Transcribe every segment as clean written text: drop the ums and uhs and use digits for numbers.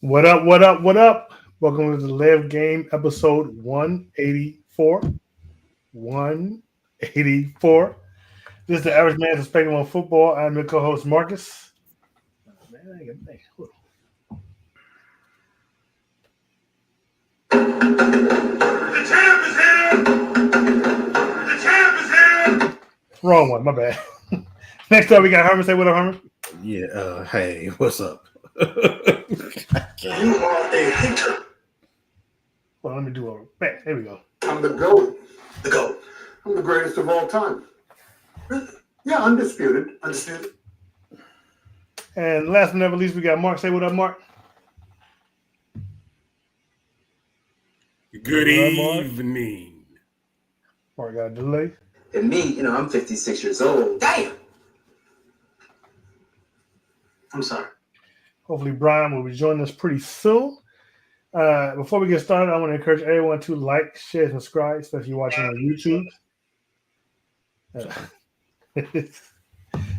What up? What up? What up? Welcome to the Live Game episode 184. 184. This is the average man's perspective on football. I'm your co-host Marcus. Oh, man, I ain't got- hold The champ is here! The champ is here! Wrong one. My bad. Next up, we got Herman. Say what up, Herman. Yeah, hey, what's up? You are a hater. Well, let me do a back. There we go. I'm the GOAT. The GOAT. I'm the greatest of all time. Really? Yeah, undisputed. Undisputed. And last but never least, we got Mark. Say what up, Mark. Good What up, Mark? evening. Mark got a delay. And me, I'm 56 years old. Damn! I'm sorry. Hopefully, Brian will be joining us pretty soon. Before we get started, I want to encourage everyone to like, share, and subscribe, especially if you're watching on YouTube. You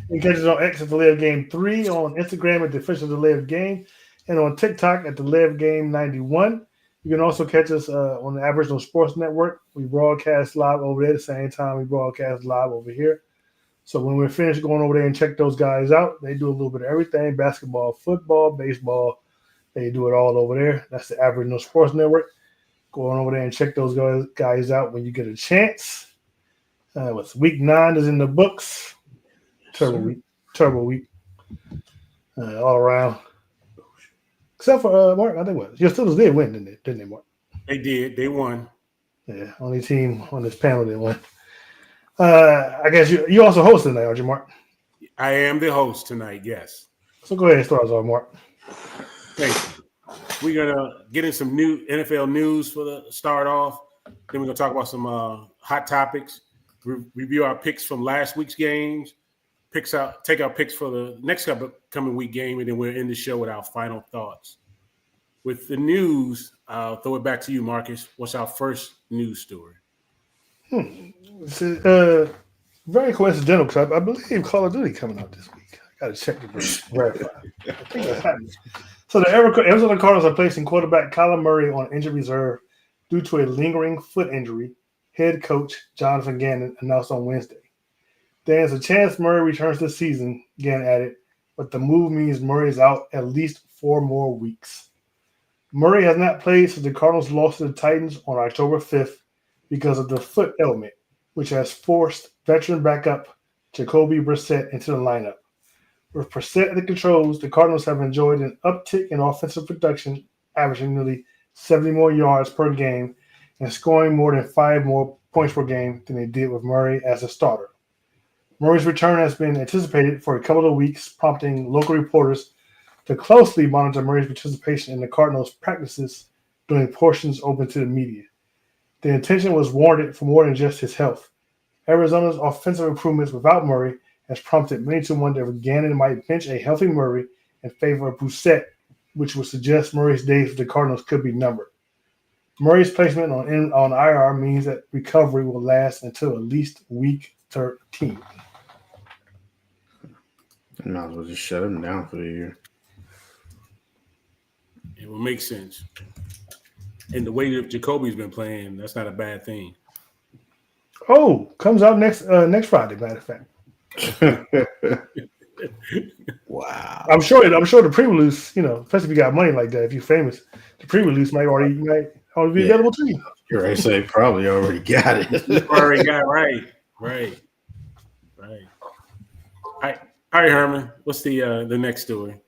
can catch us on X at the Live Game 3, on Instagram at the official The Live Game, and on TikTok at the Live Game 91. You can also catch us on the Aboriginal Sports Network. We broadcast live over there at the same time we broadcast live over here. So when we're finished going over there and check those guys out, they do a little bit of everything: basketball, football, baseball. They do it all over there. That's the Aboriginal Sports Network. Go on over there and check those guys out when you get a chance. What's week 9 is in the books. Turbo week. All around. Except for Mark, I think what your Steelers did win, didn't they, Mark? They did. They won. Yeah, only team on this panel that won. I guess you also host tonight, aren't you, Mark? I am the host tonight, yes. So go ahead and start us off, Mark. Thank you. We're going to get in some new NFL news for the start off. Then we're going to talk about some hot topics, review our picks from last week's games, take our picks for the next coming week game, and then we'll end the show with our final thoughts. With the news, I'll throw it back to you, Marcus. What's our first news story? It's very coincidental because I believe Call of Duty coming out this week. I got to check to verify. I think that's happening. So the Arizona Cardinals are placing quarterback Kyler Murray on injured reserve due to a lingering foot injury, head coach Jonathan Gannon announced on Wednesday. There's a chance Murray returns this season, Gannon added, but the move means Murray is out at least 4 more weeks. Murray has not played since the Cardinals lost to the Titans on October 5th because of the foot ailment, which has forced veteran backup Jacoby Brissett into the lineup. With Brissett at the controls, the Cardinals have enjoyed an uptick in offensive production, averaging nearly 70 more yards per game and scoring more than 5 more points per game than they did with Murray as a starter. Murray's return has been anticipated for a couple of weeks, prompting local reporters to closely monitor Murray's participation in the Cardinals' practices during portions open to the media. The intention was warranted for more than just his health. Arizona's offensive improvements without Murray has prompted many to wonder if Gannon might bench a healthy Murray in favor of Brissett, which would suggest Murray's days with the Cardinals could be numbered. Murray's placement on IR means that recovery will last until at least week 13. Might as well just shut him down for the year. It will make sense. And the way that Jacoby's been playing, that's not a bad thing. Oh, comes out next Friday, matter of fact. Wow. I'm sure the pre-release, especially if you got money like that, if you're famous, the pre-release might already be available to you. You're right. So probably already got it. Already got right. All right, Herman. What's the next story?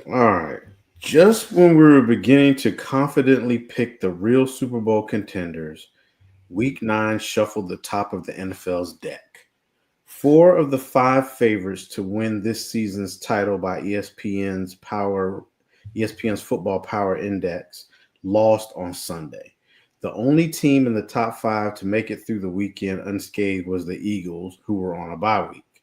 All right. Just when we were beginning to confidently pick the real Super Bowl contenders, Week 9 shuffled the top of the NFL's deck. 4 of the 5 favorites to win this season's title by ESPN's Football Power Index lost on Sunday. The only team in the top 5 to make it through the weekend unscathed was the Eagles, who were on a bye week.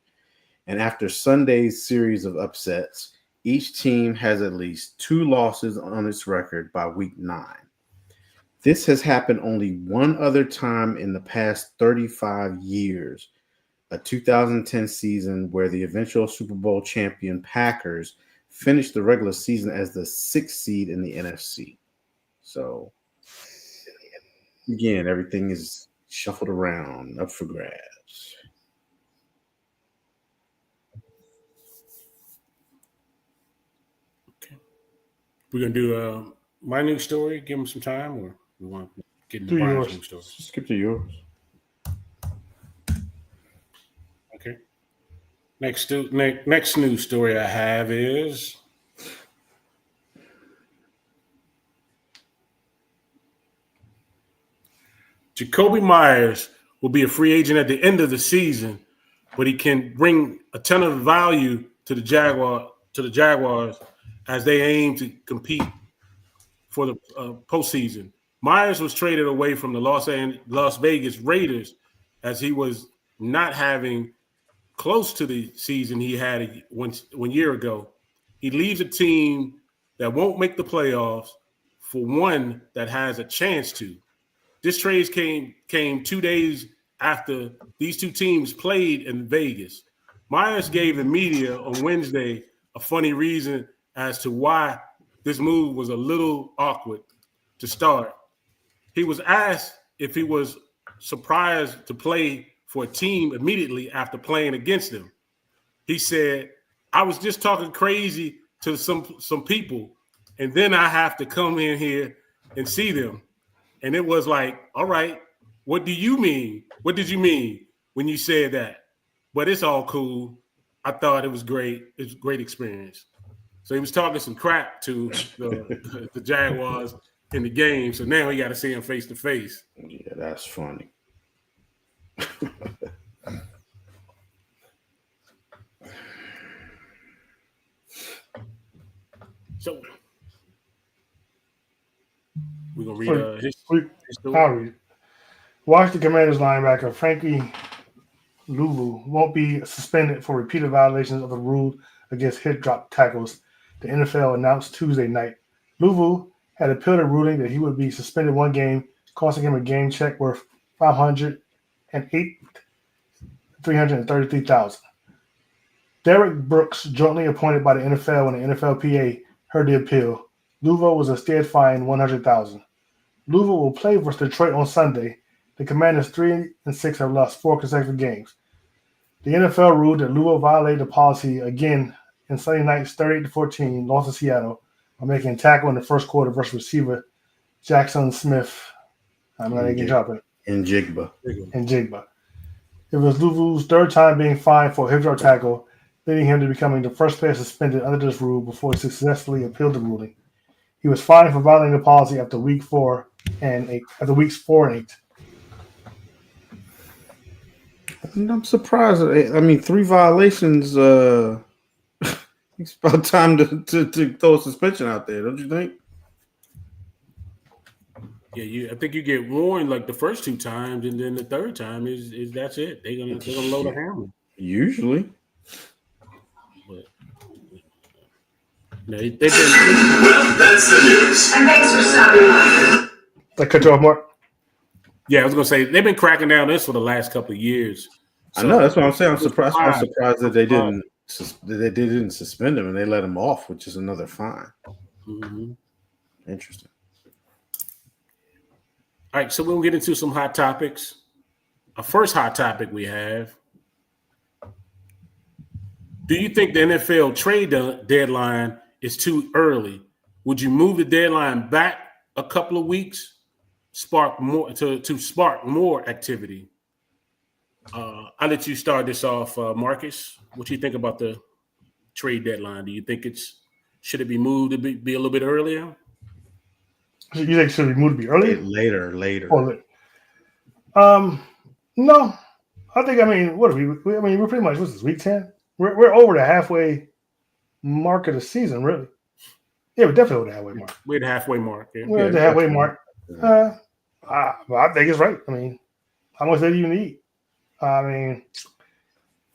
And after Sunday's series of upsets, each team has at least 2 losses on its record by Week 9. This has happened only one other time in the past 35 years, a 2010 season where the eventual Super Bowl champion Packers finished the regular season as the 6th seed in the NFC. So, again, everything is shuffled around, up for grabs. Okay. We're going to do my news story, give them some time, or we want to get into Do Brian's yours. news story? Skip to yours. Okay. Next news story I have is Jacoby Myers will be a free agent at the end of the season, but he can bring a ton of value to the Jaguars as they aim to compete for the postseason. Myers was traded away from the Las Vegas Raiders as he was not having close to the season he had one year ago. He leaves a team that won't make the playoffs for one that has a chance to. This trade came 2 days after these two teams played in Vegas. Myers gave the media on Wednesday a funny reason as to why this move was a little awkward to start. He was asked if he was surprised to play for a team immediately after playing against them. He said, "I was just talking crazy to some people, and then I have to come in here and see them." And it was like, all right, what do you mean? What did you mean when you said that? But it's all cool. I thought it was great. It was a great experience. So he was talking some crap to the Jaguars in the game. So now we got to see him face to face. Yeah, that's funny. So we're going to read his story. I'll read it. Washington Commanders linebacker Frankie Louvu won't be suspended for repeated violations of the rule against hip drop tackles, the NFL announced Tuesday night. Louvu had appealed a ruling that he would be suspended one game, costing him a game check worth $333,000. Derek Brooks, jointly appointed by the NFL and the NFLPA, heard the appeal. Louvu was instead fined $100,000. Louvu will play versus Detroit on Sunday. The Commanders 3-6 have lost 4 consecutive games. The NFL ruled that Louvu violated the policy again in Sunday night's 38-14 loss to Seattle by making a tackle in the first quarter versus receiver Jackson Smith. I'm not even dropping it. And Jigba. It was Louvu's third time being fined for a hip drop tackle, leading him to becoming the first player suspended under this rule before he successfully appealed the ruling. He was fined for violating the policy after weeks 4 and 8. I'm surprised. I mean, 3 violations. It's about time to throw a suspension out there, don't you think? Yeah, I think you get warned like the first 2 times, and then the third time is that's it. They're gonna load a hammer. Usually. But no, they've been. Well, that's the news. And thanks for stopping by. I cut you off, Mark. Yeah, I was gonna say they've been cracking down this for the last couple of years. I know, that's what I'm saying. I'm surprised that they didn't suspend him and they let him off, which is another fine. Mm-hmm. Interesting. All right, so we'll get into some hot topics. Our first hot topic we have: do you think the NFL trade deadline is too early? Would you move the deadline back a couple of weeks, spark more activity? I'll let you start this off, Marcus. What do you think about the trade deadline? Do you think should it be moved to be a little bit earlier? You think it should be moved to be earlier? Later. No. I think, what are we? We're pretty much, what's this, week 10? We're over the halfway mark of the season, really. Yeah, we're definitely over the halfway mark. We're at the halfway mark. Yeah. We're at the halfway mark. I think it's right. How much do you need? The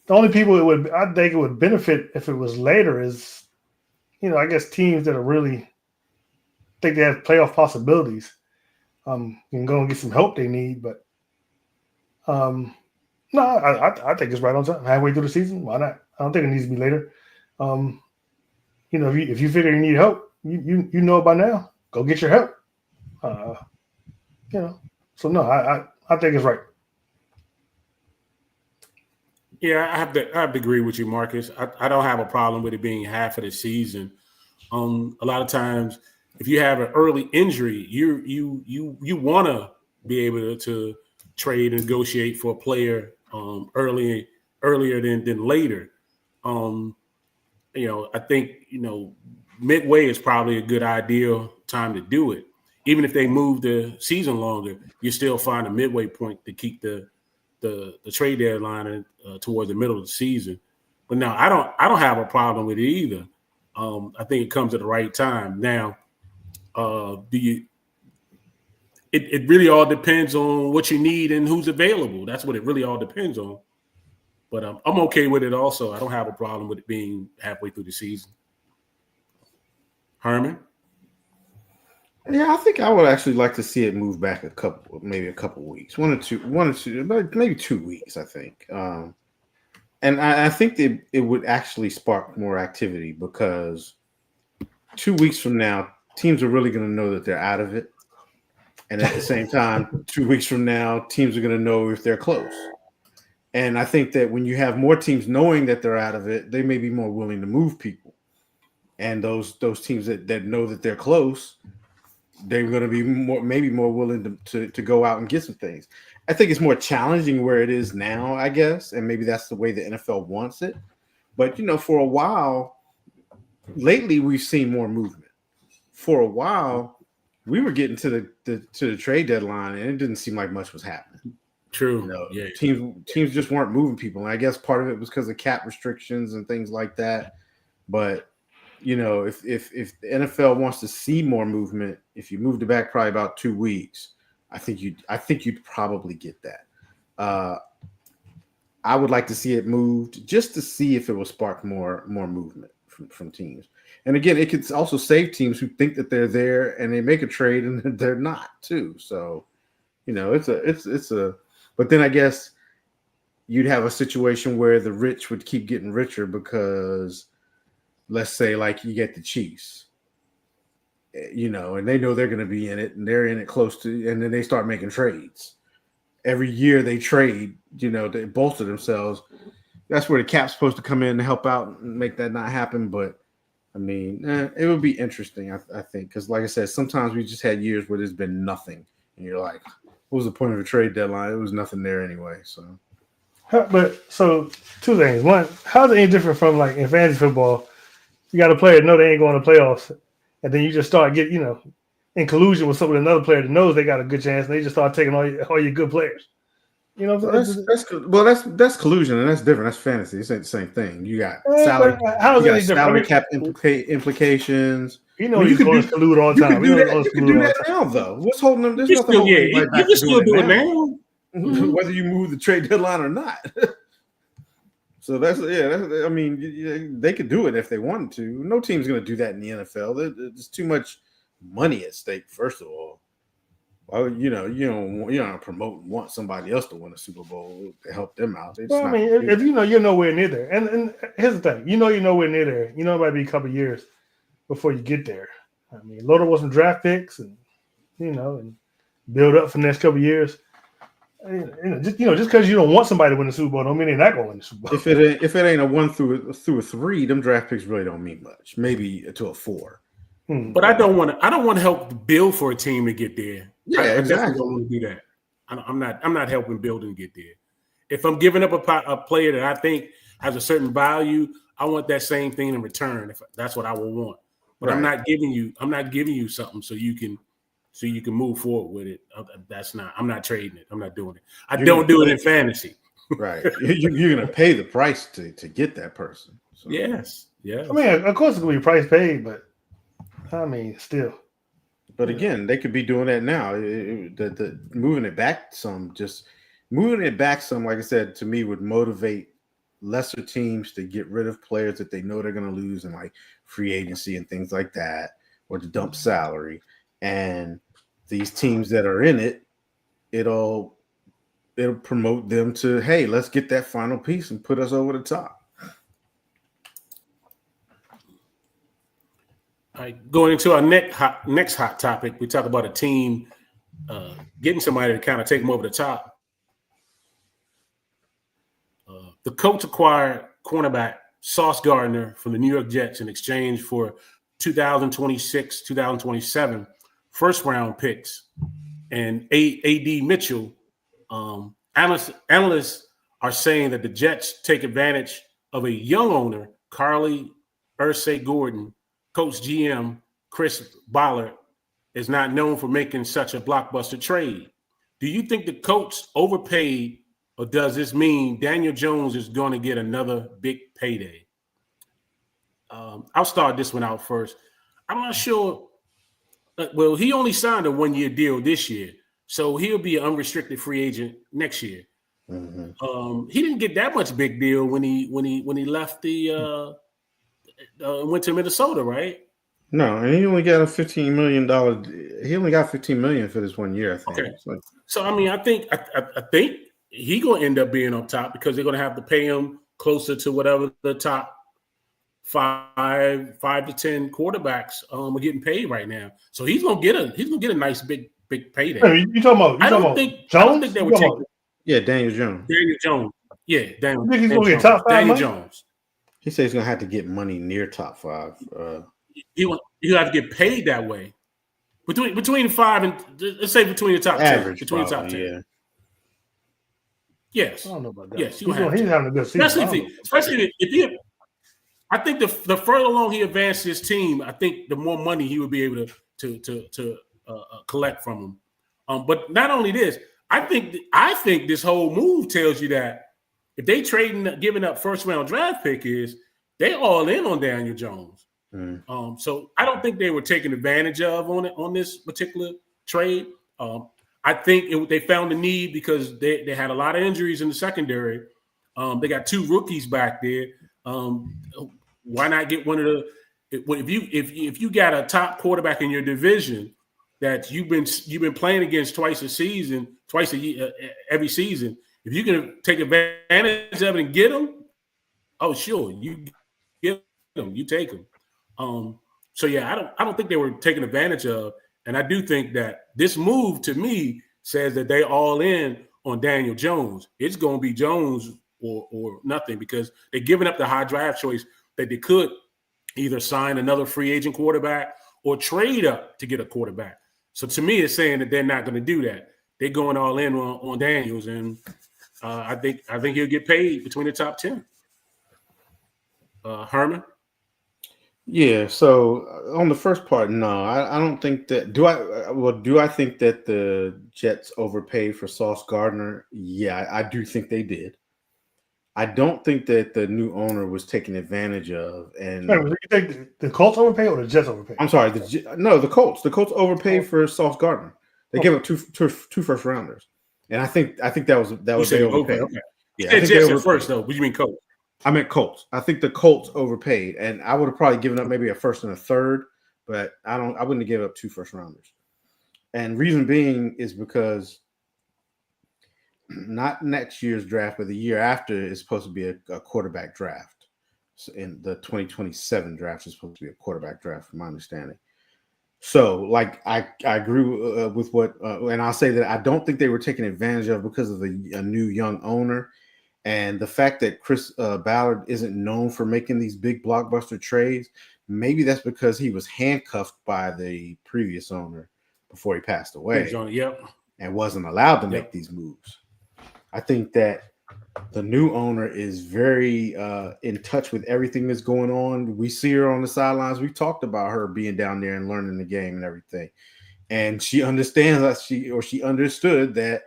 only people I think it would benefit if it was later is, I guess teams that are really think they have playoff possibilities can go and get some help they need. But no, I think it's right on time. Halfway through the season, why not? I don't think it needs to be later. if you figure you need help, you know by now. Go get your help. So no, I think it's right. Yeah, I have to agree with you, Marcus. I don't have a problem with it being half of the season. A lot of times, if you have an early injury, you want to be able to trade and negotiate for a player earlier than later. I think midway is probably a good ideal time to do it. Even if they move the season longer, you still find a midway point to keep the trade deadline towards the middle of the season. But no, I don't have a problem with it either. I think it comes at the right time. Now, it really all depends on what you need and who's available. That's what it really all depends on. But I'm okay with it also. I don't have a problem with it being halfway through the season. Herman? Yeah, I think I would actually like to see it move back maybe a couple weeks, one or two, maybe 2 weeks. I think, and I think that it would actually spark more activity because 2 weeks from now, teams are really going to know that they're out of it, and at the same time, 2 weeks from now, teams are going to know if they're close. And I think that when you have more teams knowing that they're out of it, they may be more willing to move people, and those teams that know that they're close, they're going to be maybe more willing to go out and get some things. I think it's more challenging where it is now, I guess, and maybe that's the way the NFL wants it. But for a while, lately we've seen more movement. For a while, we were getting to the trade deadline, and it didn't seem like much was happening. True. Yeah. Teams just weren't moving people, and I guess part of it was because of cap restrictions and things like that. But if the NFL wants to see more movement, if you moved it back probably about 2 weeks, I think you'd probably get that. I would like to see it moved just to see if it will spark more movement from teams. And again, it could also save teams who think that they're there and they make a trade and they're not too. So, it's a. But then I guess you'd have a situation where the rich would keep getting richer because, let's say, like you get the Chiefs, and they know they're going to be in it and they're in it close to, and then they start making trades. Every year they trade, they bolster themselves. That's where the cap's supposed to come in to help out and make that not happen. But I mean, it would be interesting, I think, because like I said, sometimes we just had years where there's been nothing, and you're like, what was the point of a trade deadline? It was nothing there anyway. So, so 2 things. One, how's it any different from like in fantasy football? You got a player know they ain't going to playoffs, and then you just start in collusion with another player that knows they got a good chance, and they just start taking all your good players. That's collusion, and that's different. That's fantasy. It's ain't the same thing. You got salary cap implications. You can collude all the time. You can do that now, though. What's holding them? There's nothing holding them back. You can still do it now. Whether you move the trade deadline or not. So I mean, they could do it if they wanted to. No team's going to do that in the NFL. There's too much money at stake. First of all, well, you don't promote and want somebody else to win a Super Bowl to help them out. Well, I mean, if you're nowhere near there, and here's the thing, you're nowhere near there. It might be a couple of years before you get there. I mean, load up with some draft picks, and and build up for the next couple of years. Just because you don't want somebody to win the Super Bowl, don't mean they're not going to win the Super Bowl. If it ain't a 1 through a 3, them draft picks really don't mean much. Maybe to a 4. But I don't want to help build for a team to get there. Yeah, I exactly. don't want to do that. I'm not helping build and get there. If I'm giving up a player that I think has a certain value, I want that same thing in return. If that's what I will want. But right. I'm not giving you something so you can move forward with it. I'm not trading it. I'm not doing it. I don't do it in fantasy. Right. You're going to pay the price to get that person. So. Yes. Yeah. I mean, of course it's going to be price paid, but I mean, still. But again, they could be doing that now. Moving it back some, like I said, to me would motivate lesser teams to get rid of players that they know they're going to lose in like free agency and things like that, or to dump salary. And these teams that are in it, it'll promote them to, hey, let's get that final piece and put us over the top. All right, going into our next hot topic, we talk about a team getting somebody to kind of take them over the top. The Colts acquired cornerback Sauce Gardner from the New York Jets in exchange for 2026, 2027 first-round picks. And A.D. Mitchell, analysts are saying that the Jets take advantage of a young owner, Carly Ursay Gordon. Coach GM Chris Ballard is not known for making such a blockbuster trade. Do you think the Colts overpaid, or does this mean Daniel Jones is going to get another big payday? I'll start this one out first. I'm not sure. Well, he only signed a one-year deal this year, so he'll be an unrestricted free agent next year. Mm-hmm. He didn't get that much big deal when he left the went to Minnesota, right? No, and he only got a $15 million. He only got $15 million for this 1 year, I think. Okay. So I mean, I think he gonna end up being on top because they're gonna have to pay him closer to whatever the top five to 10 quarterbacks are getting paid right now. So he's gonna get a nice big payday. Hey, you talking about? I don't think they were taking. Yeah, Daniel Jones. Yeah, Daniel. You think he's gonna get top 5? Daniel money? Jones. He said he's gonna have to get money near top 5. You have to get paid that way. Between 5 and let's say between the top average, 10. Between the top 10. Yeah. Yes. I don't know about that. Yes, he's having a good season. Especially if he. I think the further along he advanced his team, I think the more money he would be able to collect from him. But not only this, I think this whole move tells you that if they giving up first round draft pick is they all in on Daniel Jones. Mm. So I don't think they were taken advantage of on this particular trade. I think they found the need because they had a lot of injuries in the secondary. They got 2 rookies back there. Why not get one of the? If you got a top quarterback in your division that you've been playing against twice a year, every season, if you can take advantage of it and get them, oh sure, you get them, you take them. So yeah, I don't think they were taken advantage of, and I do think that this move to me says that they all in on Daniel Jones. It's going to be Jones or nothing because they're giving up the high draft choice that they could either sign another free agent quarterback or trade up to get a quarterback. So to me, it's saying that they're not going to do that. They're going all in on Daniels, and I think he'll get paid between the top 10. Herman? Yeah, so on the first part, no, I don't think that. Do I think that the Jets overpaid for Sauce Gardner? Yeah, I do think they did. I don't think that the new owner was taken advantage of. And you think the Colts overpaid or the Jets overpaid? I'm sorry, the Colts. The Colts overpaid for Sauce Gardner. They gave up two first rounders, and I think that was they overpaid. Okay. Yeah, I think Jets at first though. What do you mean Colts? I meant Colts. I think the Colts overpaid, and I would have probably given up maybe a first and a third, but I wouldn't have given up 2 first rounders. And reason being is because not next year's draft, but the year after is supposed to be a quarterback draft. So in the 2027 draft is supposed to be a quarterback draft, from my understanding. So, like, I agree with what, and I'll say that I don't think they were taken advantage of because of a new young owner. And the fact that Chris Ballard isn't known for making these big blockbuster trades, maybe that's because he was handcuffed by the previous owner before he passed away and wasn't allowed to make these moves. I think that the new owner is very in touch with everything that's going on. We see her on the sidelines. We talked about her being down there and learning the game and everything. And she understands that she understood that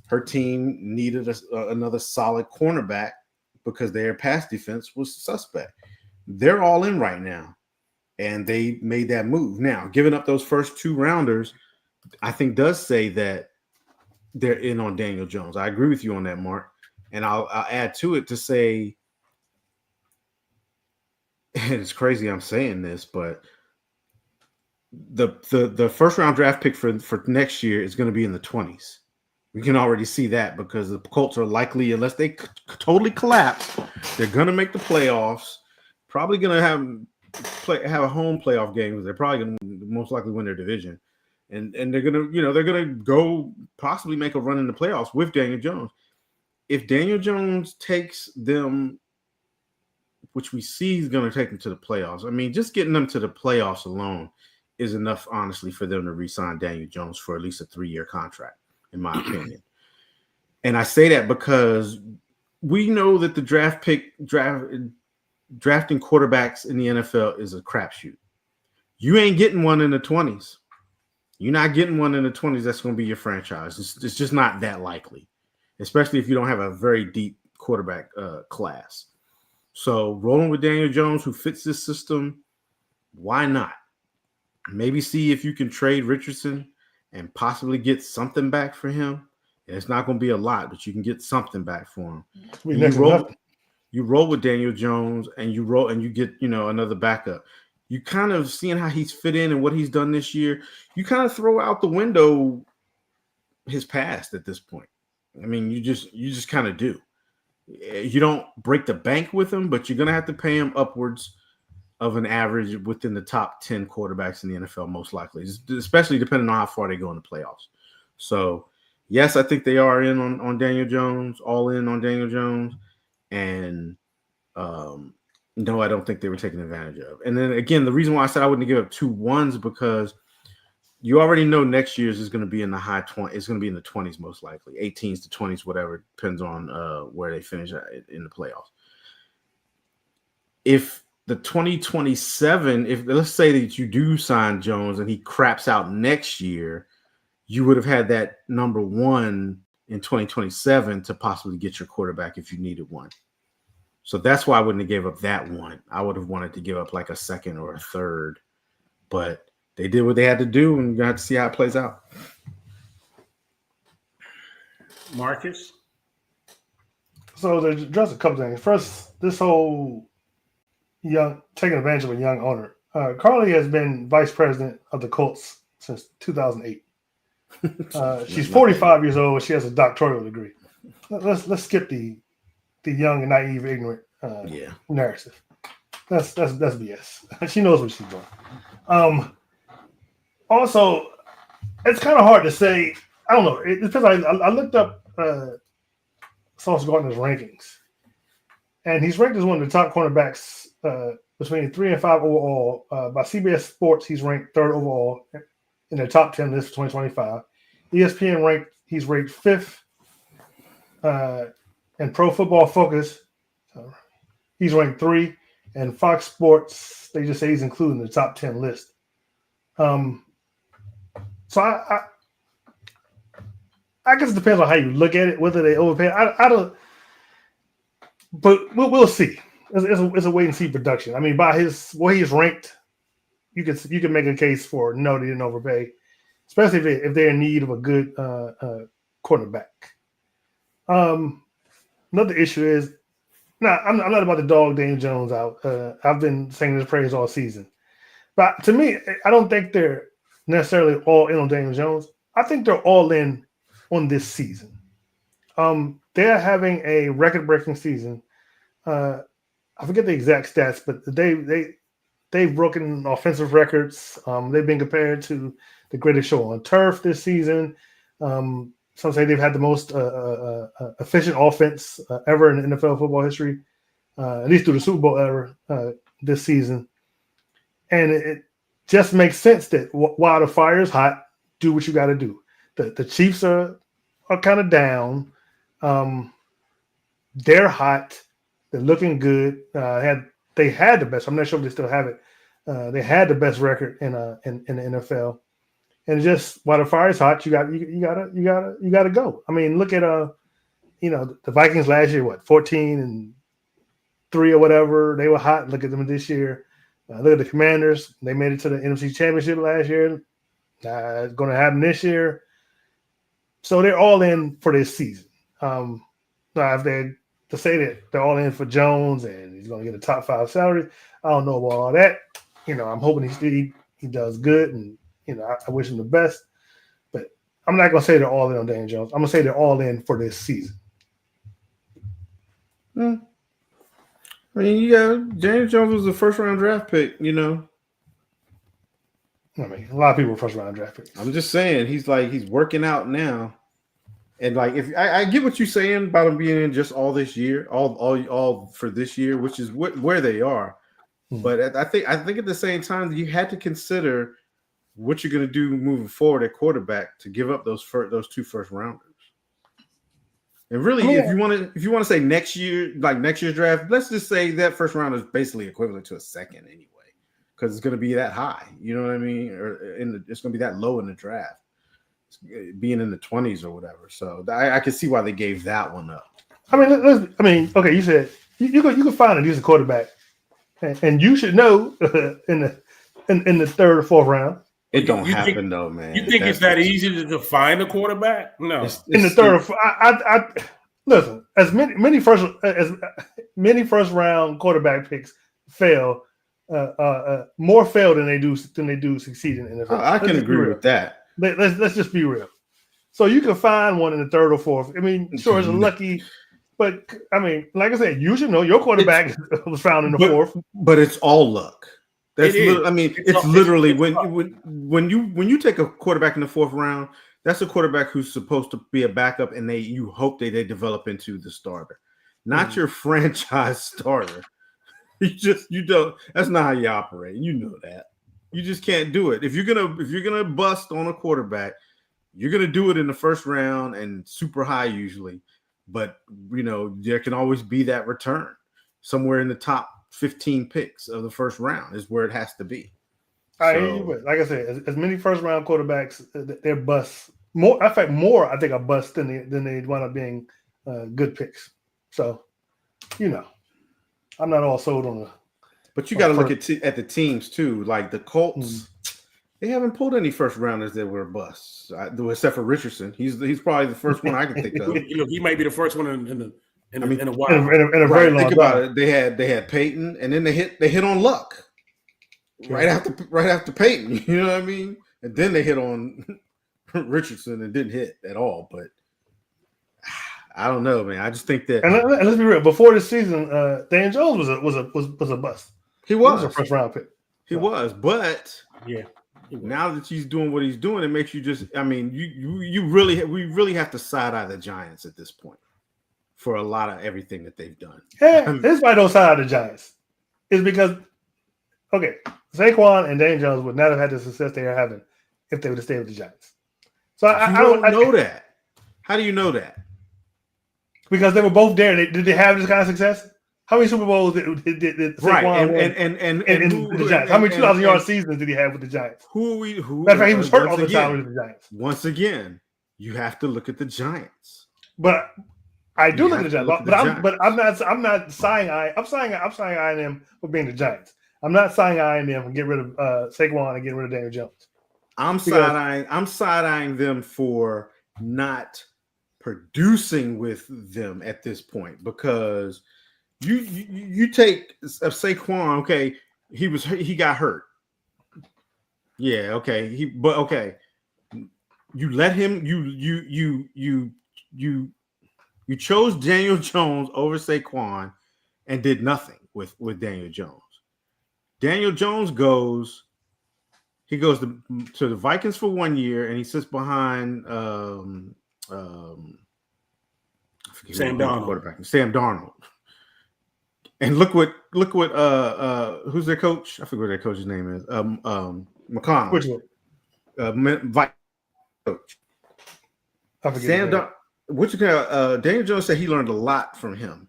her team needed another solid cornerback because their pass defense was suspect. They're all in right now, and they made that move. Now, giving up those first 2 rounders, I think does say that they're in on Daniel Jones. I agree with you on that, Mark. And I'll add to it to say, and it's crazy I'm saying this, but the first round draft pick for next year is going to be in the 20s. We can already see that because the Colts are likely, unless they totally collapse, they're going to make the playoffs. Probably going to have have a home playoff game because they're probably going to most likely win their division, and they're gonna go possibly make a run in the playoffs with Daniel Jones. If Daniel Jones takes them, which we see he's going to take them to the playoffs. I mean, just getting them to the playoffs alone is enough, honestly, for them to re-sign Daniel Jones for at least a 3-year contract, in my opinion. And I say that because we know that the drafting quarterbacks in the NFL is a crapshoot. You ain't getting one in the 20s. You're not getting one in the 20s that's going to be your franchise. It's just not that likely, especially if you don't have a very deep quarterback class. So rolling with Daniel Jones, who fits this system, why not? Maybe see if you can trade Richardson and possibly get something back for him. And it's not going to be a lot, but you can get something back for him. You roll with Daniel Jones, and you get another backup. You kind of seeing how he's fit in and what he's done this year. You kind of throw out the window his past at this point. I mean, you just kind of do. You don't break the bank with him, but you're going to have to pay him upwards of an average within the top 10 quarterbacks in the NFL, most likely, especially depending on how far they go in the playoffs. So, yes, I think they are in on Daniel Jones, all in on Daniel Jones. And no, I don't think they were taken advantage of. And then, again, the reason why I said I wouldn't give up 2 1s because you already know next year's is going to be in the high 20s. It's going to be in the 20s most likely, 18s to 20s, whatever. Depends on where they finish in the playoffs. If the 2027, if let's say that you do sign Jones and he craps out next year, you would have had that number 1 in 2027 to possibly get your quarterback if you needed one. So that's why I wouldn't have gave up that one. I would have wanted to give up like a second or a third, but they did what they had to do, and you have to see how it plays out. Marcus? So there's just a couple things. First, this whole taking advantage of a young owner. Carly has been vice president of the Colts since 2008. She's 45 years old. She has a doctoral degree. Let's skip the young and naive, ignorant narrative. That's BS. She knows what she's doing. Also, it's kind of hard to say. I don't know. It depends. I looked up Sauce Gardner's rankings, and he's ranked as one of the top cornerbacks between 3 and 5 overall. By CBS Sports, he's ranked 3rd overall in their top 10 list for 2025. ESPN he's ranked 5th in Pro Football Focus. He's ranked 3, and Fox Sports, they just say he's included in the top 10 list. So I guess it depends on how you look at it, whether they overpay. I don't, but we'll see. It's a wait and see production. I mean, by where he's ranked, you can make a case for no, they didn't overpay, especially if they're in need of a good quarterback. Another issue is, I'm not about to dog Daniel Jones out. I've been singing his praise all season, but to me, I don't think they're necessarily all in on Daniel Jones. I think they're all in on this season. They're having a record-breaking season. I forget the exact stats, but they've broken offensive records. They've been compared to the greatest show on turf this season. Some say they've had the most efficient offense ever in NFL football history, at least through the Super Bowl era this season. And it just makes sense that while the fire is hot, do what you got to do. The Chiefs are kind of down. They're hot. They're looking good. They had the best. I'm not sure if they still have it. They had the best record in the NFL. And just while the fire is hot, you gotta go. I mean, look at the Vikings last year, 14-3 or whatever. They were hot. Look at them this year. Look at the Commanders. They made it to the NFC Championship last year. It's going to happen this year. So they're all in for this season. Now, if they to say that they're all in for Jones and he's going to get a top 5 salary, I don't know about all that. I'm hoping he does good, and I wish him the best. But I'm not going to say they're all in on Daniel Jones. I'm going to say they're all in for this season. I mean, Daniel Jones was a first round draft pick. You know, I mean, a lot of people were first round draft picks. I'm just saying he's working out now, and like if I get what you're saying about him being in just all this year, all for this year, which is where they are. But I think at the same time you had to consider what you're going to do moving forward at quarterback to give up those two first rounders. And really, if you want to say next year, like next year's draft, let's just say that first round is basically equivalent to a second anyway, because it's going to be that high. You know what I mean? Or it's going to be that low in the draft, being in the 20s or whatever. So I can see why they gave that one up. I mean, okay, you said you could find a decent quarterback, and you should know in the third or fourth round. It don't happen though, man. You think it's that easy to find a quarterback? No. In the third, I listen. As many first round quarterback picks fail, more fail than they do succeed in the NFL. I can agree with that. Let's just be real. So you can find one in the third or fourth. I mean, sure, it's lucky, but I mean, like I said, you should know your quarterback was found in the fourth. But it's all luck. It's literally when you take a quarterback in the fourth round, that's a quarterback who's supposed to be a backup, and you hope they develop into the starter, not your franchise starter. You don't. That's not how you operate. You know that. You just can't do it. If you're gonna bust on a quarterback, you're gonna do it in the first round and super high usually. But there can always be that return somewhere in the top 15 picks of the first round is where it has to be. Like I said, as many first round quarterbacks, they're busts. More, in fact, more I think are busts than they wind up being good picks. So, I'm not all sold on the. But you got to look at the teams too. Like the Colts, they haven't pulled any first rounders that were busts, except for Richardson. He's probably the first one I can think of. He might be the first one in a while. In a very long think about it. They had Peyton, and then they hit on Luck right after Peyton. You know what I mean? And then they hit on Richardson and didn't hit at all. But I don't know, man. I just think that. And let's be real. Before this season, Dan Jones was a bust. He was a first round pick. He was, but yeah. Now that he's doing what he's doing, it makes you just. I mean, we really have to side eye the Giants at this point for a lot of everything that they've done. Yeah, this is why I don't side eye the Giants. It's because Saquon and Dan Jones would not have had the success they are having if they would have stayed with the Giants. So I don't know that. How do you know that? Because they were both there. Did they have this kind of success? How many Super Bowls did Saquon win? And the Giants? How many 2,000-yard seasons did he have with the Giants? Matter of fact, he was hurt all the time with the Giants. Once again, you have to look at the Giants. But I do look at the Giants. But I'm not side eyeing. I'm side eyeing them for being the Giants. I'm not side eyeing them and get rid of Saquon and get rid of Daniel Jones. I'm side eyeing them for not producing with them at this point, because you take Saquon. Okay, he got hurt. Yeah, okay. You let him. You chose Daniel Jones over Saquon and did nothing with Daniel Jones. Daniel Jones goes to the Vikings for 1 year, and he sits behind Sam Darnold. And look what who's their coach? I forget what their coach's name is. McConnell. Which one? Vikings coach. I forget. Daniel Jones said he learned a lot from him.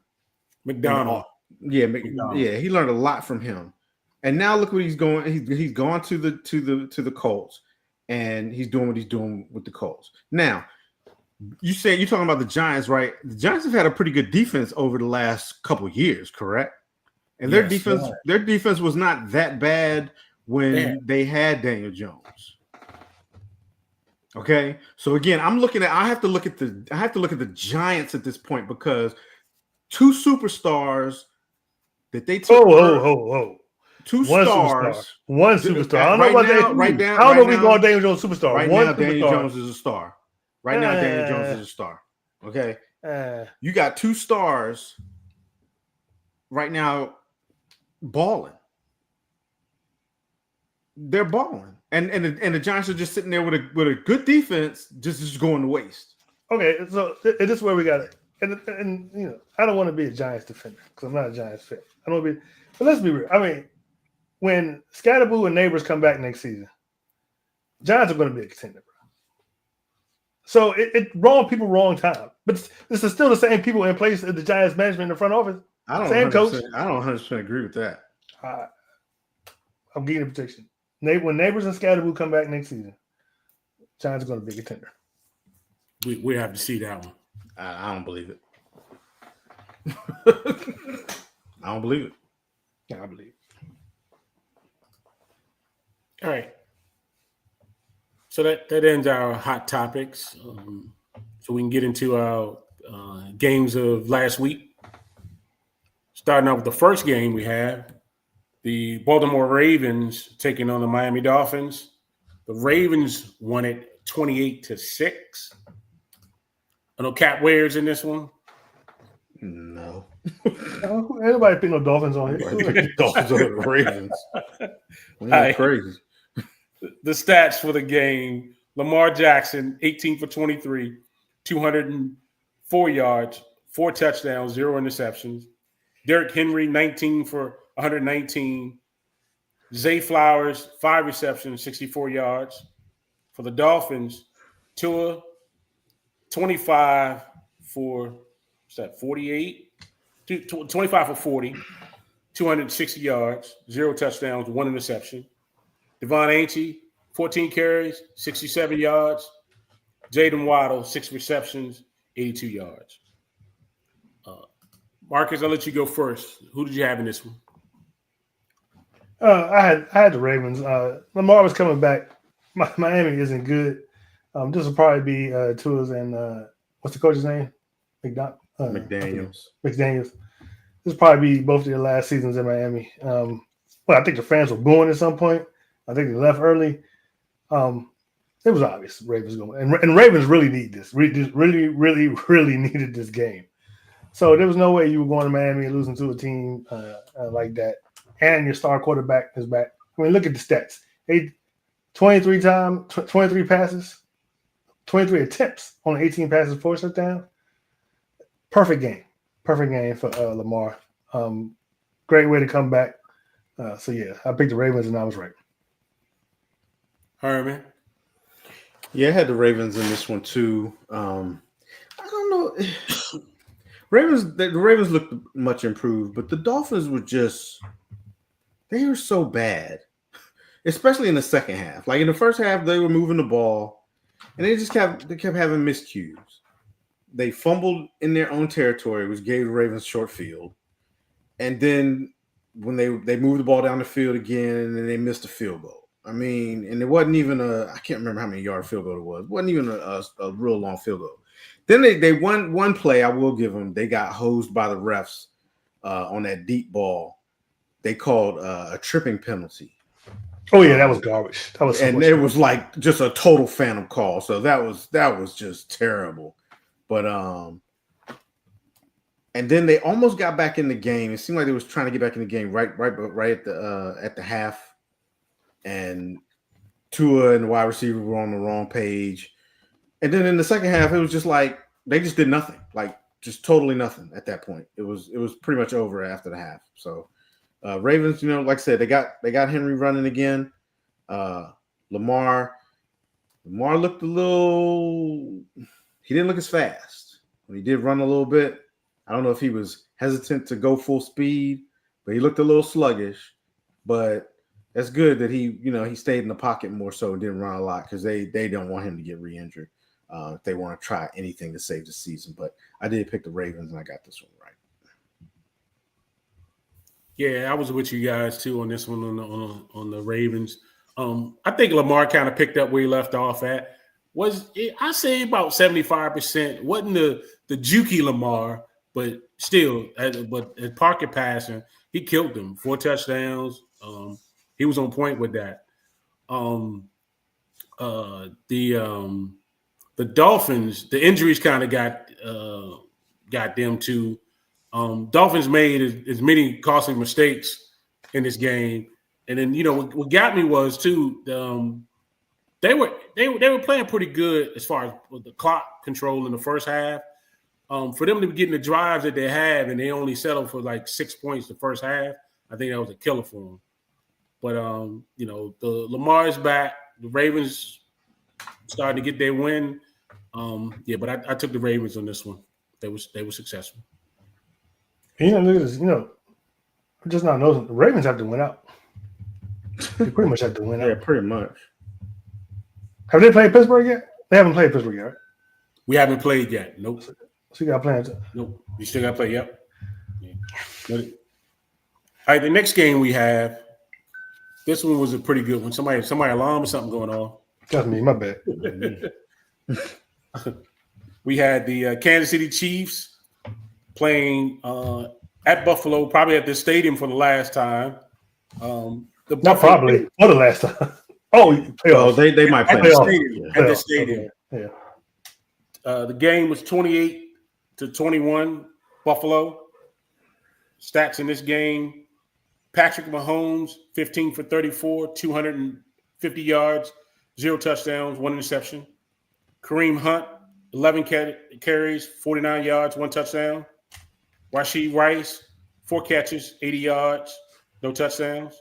McDonald. Yeah, he learned a lot from him. And now look what he's going. He's gone to the Colts, and he's doing what he's doing with the Colts. Now, you're talking about the Giants, right? The Giants have had a pretty good defense over the last couple of years, correct? And their defense was not that bad when they had Daniel Jones. Okay, so again, I have to look at the Giants at this point, because two superstars that they took. Two stars. One superstar. I don't know about that. I don't know if we call Daniel Jones superstar. Right now, Daniel Jones is a star. Right now, Daniel Jones is a star. Okay. You got two stars right now balling. They're balling, and the Giants are just sitting there with a good defense, just going to waste. Okay, so this is where we got it. And you know, I don't want to be a Giants defender because I'm not a Giants fan. I don't want to be, but let's be real. I mean, when Scatterboo and Neighbors come back next season, Giants are going to be a contender, bro. So it wrong people, wrong time. But this is still the same people in place at the Giants management in the front office. Same coach. I don't 100% agree with that. I'm getting a prediction. When Neighbors and Scatterboo come back next season, Giants are going to be a contender. We have to see that one. I don't believe it. I don't believe it. Yeah, I believe it. All right. So that ends our hot topics. So we can get into our games of last week. Starting off with the first game we have, the Baltimore Ravens taking on the Miami Dolphins. The Ravens won it 28-6. I know Cap Ware's in this one. No. Anybody pick no Dolphins on here? Dolphins over the Ravens. Right. Crazy. The stats for the game: Lamar Jackson, 18 for 23, 204 yards, 4 touchdowns, 0 interceptions. Derrick Henry, 19 for 119. Zay Flowers, 5 receptions, 64 yards. For the Dolphins, Tua, 25 for, 48? 25 for 40, 260 yards, 0 touchdowns, 1 interception. Devon Ainty, 14 carries, 67 yards. Jaden Waddle, 6 receptions, 82 yards. Marcus, I'll let you go first. Who did you have in this one? I had the Ravens. Lamar was coming back. Miami isn't good. This will probably be Tua's and what's the coach's name? McDaniels. This will probably be both of their last seasons in Miami. Well, I think the fans were booing at some point. I think they left early. It was obvious Ravens going, and Ravens really need this. Really needed this game. So there was no way you were going to Miami and losing to a team like that. And your star quarterback is back. I mean, look at the stats. 23 passes, 23 attempts on 18 passes, 4 touchdowns. Perfect game for Lamar. Great way to come back. So yeah, I picked the Ravens and I was right. Herman. Yeah, I had the Ravens in this one too. I don't know. The Ravens looked much improved, but the Dolphins were they were so bad, especially in the second half. Like in the first half, they were moving the ball, and they kept having miscues. They fumbled in their own territory, which gave the Ravens short field. And then when they moved the ball down the field again, and then they missed a field goal. I mean, and it wasn't even I can't remember how many yard field goal it was. It wasn't even a real long field goal. Then they won one play, I will give them. They got hosed by the refs on that deep ball. They called a tripping penalty. Oh yeah, that was garbage. That was it was like just a total phantom call. So that was just terrible. But and then they almost got back in the game. It seemed like they was trying to get back in the game right at the half. And Tua and the wide receiver were on the wrong page. And then in the second half, it was just like they just did nothing, like just totally nothing at that point. It was pretty much over after the half. So Ravens, like I said, they got Henry running again. Lamar looked he didn't look as fast. When he did run a little bit, I don't know if he was hesitant to go full speed, but he looked a little sluggish. But that's good that he stayed in the pocket more so and didn't run a lot because they don't want him to get re-injured. If they want to try anything to save the season. But I did pick the Ravens, and I got this one right. Yeah, I was with you guys, too, on this one on the Ravens. I think Lamar kind of picked up where he left off at. I say about 75%. Wasn't the jukey Lamar, but still, but at pocket passing, he killed them. 4 touchdowns. He was on point with that. The Dolphins, the injuries kind of got them too. Dolphins made as many costly mistakes in this game. And then what got me was too they were playing pretty good as far as the clock control in the first half. For them to be getting the drives that they have and they only settled for like 6 points the first half, I think that was a killer for them. But the Lamar is back. The Ravens starting to get their win. But I took the Ravens on this one. They were successful. Look at this. We're just not noticing. The Ravens have to win out. They pretty much have to win out. Yeah, pretty much. Have they played Pittsburgh yet? They haven't played Pittsburgh yet, right? We haven't played yet. Nope. So you got plans. Nope. You still got to play. Yep. Yeah. All right. The next game we have. This one was a pretty good one. Somebody alarm or something going on. That's me. My bad. We had the Kansas City Chiefs playing at Buffalo, probably at this stadium for the last time. Not probably for the last time. They might play at the stadium. Yeah. The game was 28-21 Buffalo. Stats in this game: Patrick Mahomes 15 for 34, 250 yards, 0 touchdowns, 1 interception. Kareem Hunt 11 carries, 49 yards, 1 touchdown. Rashee Rice 4 catches, 80 yards, no touchdowns.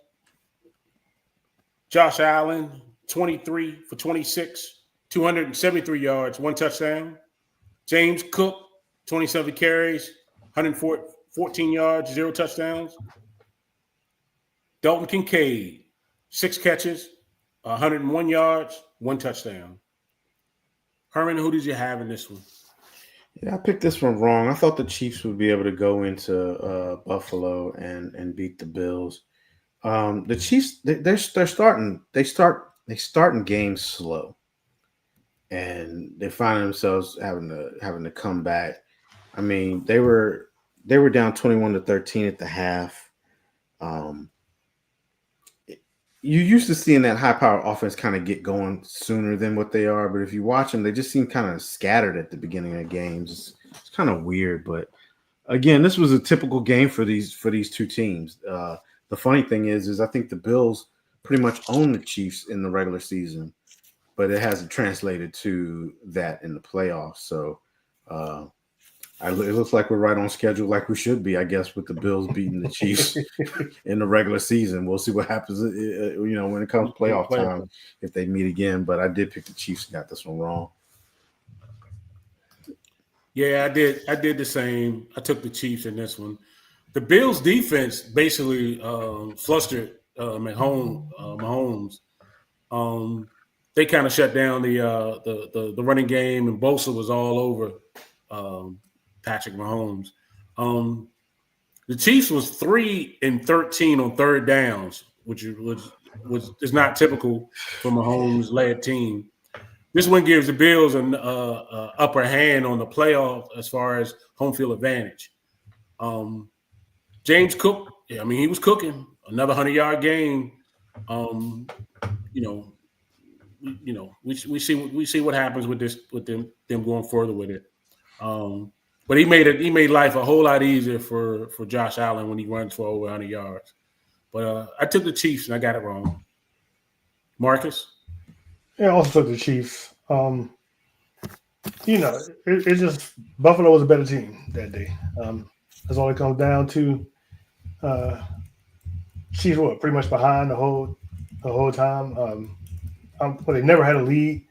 Josh Allen, 23 for 26, 273 yards, 1 touchdown. James Cook, 27 carries, 114 yards, 0 touchdowns. Dalton Kincaid, 6 catches, 101 yards, 1 touchdown. Herman, who did you have in this one? Yeah, I picked this one wrong. I thought the Chiefs would be able to go into Buffalo and beat the Bills. The Chiefs, they're starting games slow, and they find themselves having to come back. I mean, they were down 21-13 at the half. You used to seeing that high-power offense kind of get going sooner than what they are, but if you watch them, they just seem kind of scattered at the beginning of games. It's kind of weird, but again, this was a typical game for these two teams. The funny thing is I think the Bills pretty much own the Chiefs in the regular season, but it hasn't translated to that in the playoffs. So it looks like we're right on schedule, like we should be, I guess, with the Bills beating the Chiefs in the regular season. We'll see what happens, when it comes to playoff time if they meet again. But I did pick the Chiefs and got this one wrong. Yeah, I did the same. I took the Chiefs in this one. The Bills' defense basically flustered Mahomes. They kind of shut down the running game, and Bosa was all over Patrick Mahomes. The Chiefs was 3-13 on third downs, which is not typical for Mahomes-led team. This one gives the Bills an upper hand on the playoff as far as home field advantage. James Cook, he was cooking. Another 100-yard game. We see what happens with them going further with it. But he made life a whole lot easier for Josh Allen when he runs for over 100 yards. But I took the Chiefs and I got it wrong. Marcus? Yeah, I also took the Chiefs. It's just Buffalo was a better team that day. That's all it comes down to. Chiefs were pretty much behind the whole time. They never had a lead,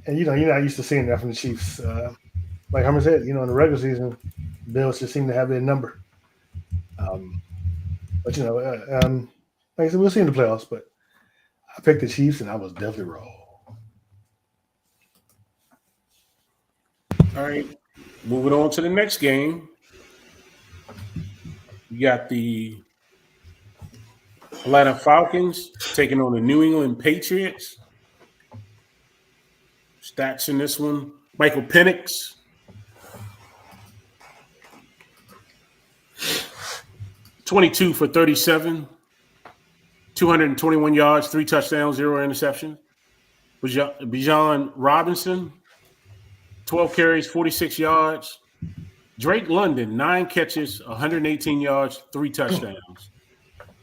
and you're not used to seeing that from the Chiefs. Like Herman said, in the regular season, Bills just seem to have their number. Like I said, we'll see in the playoffs. But I picked the Chiefs, and I was definitely wrong. All right, moving on to the next game. We got the Atlanta Falcons taking on the New England Patriots. Stats in this one: Michael Penix, 22 for 37, 221 yards, 3 touchdowns, 0 interceptions. Bijan Robinson, 12 carries, 46 yards. Drake London, 9 catches, 118 yards, 3 touchdowns.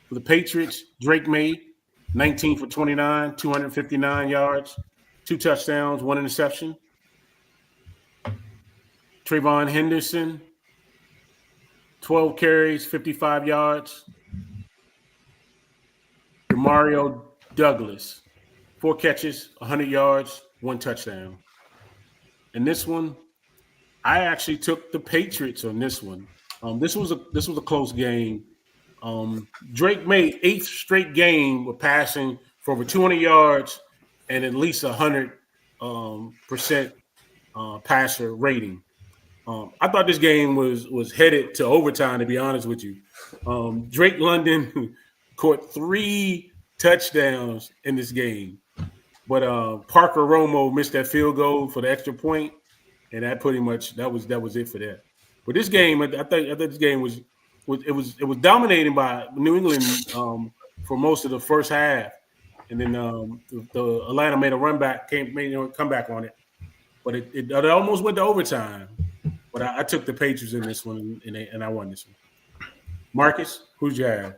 For the Patriots, Drake May, 19 for 29, 259 yards, 2 touchdowns, 1 interception. Trayvon Henderson, 12 carries, 55 yards. Demario Douglas, 4 catches, 100 yards, 1 touchdown. And this one, I actually took the Patriots on this one. This was a close game. Drake made 8th straight game with passing for over 200 yards and at least 100% passer rating. I thought this game was headed to overtime, to be honest with you. Drake London caught 3 touchdowns in this game, but Parker Romo missed that field goal for the extra point, and that pretty much that was it for that. But this game, I thought this game was dominated by New England for most of the first half, and then the Atlanta made a comeback on it, but it almost went to overtime. But I took the Patriots in this one, and I won this one. Marcus, who'd you have?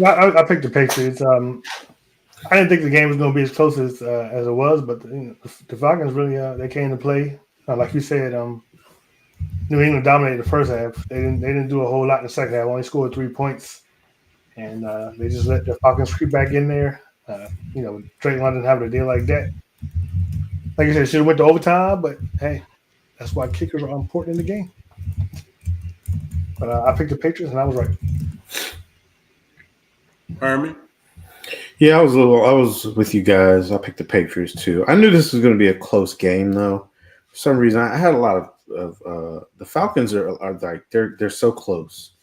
I picked the Patriots. I didn't think the game was going to be as close as it was, but the Falcons really they came to play. Like you said, New England dominated the first half. They didn't do a whole lot in the second half. Only scored 3 points, and they just let the Falcons creep back in there. Drake London having a deal like that. Like you said, should have went to overtime, but hey, that's why kickers are important in the game. But I picked the Patriots, and I was right. Herman? Yeah, I was with you guys. I picked the Patriots too. I knew this was going to be a close game, though. For some reason, I had a lot of the Falcons are like they're so close.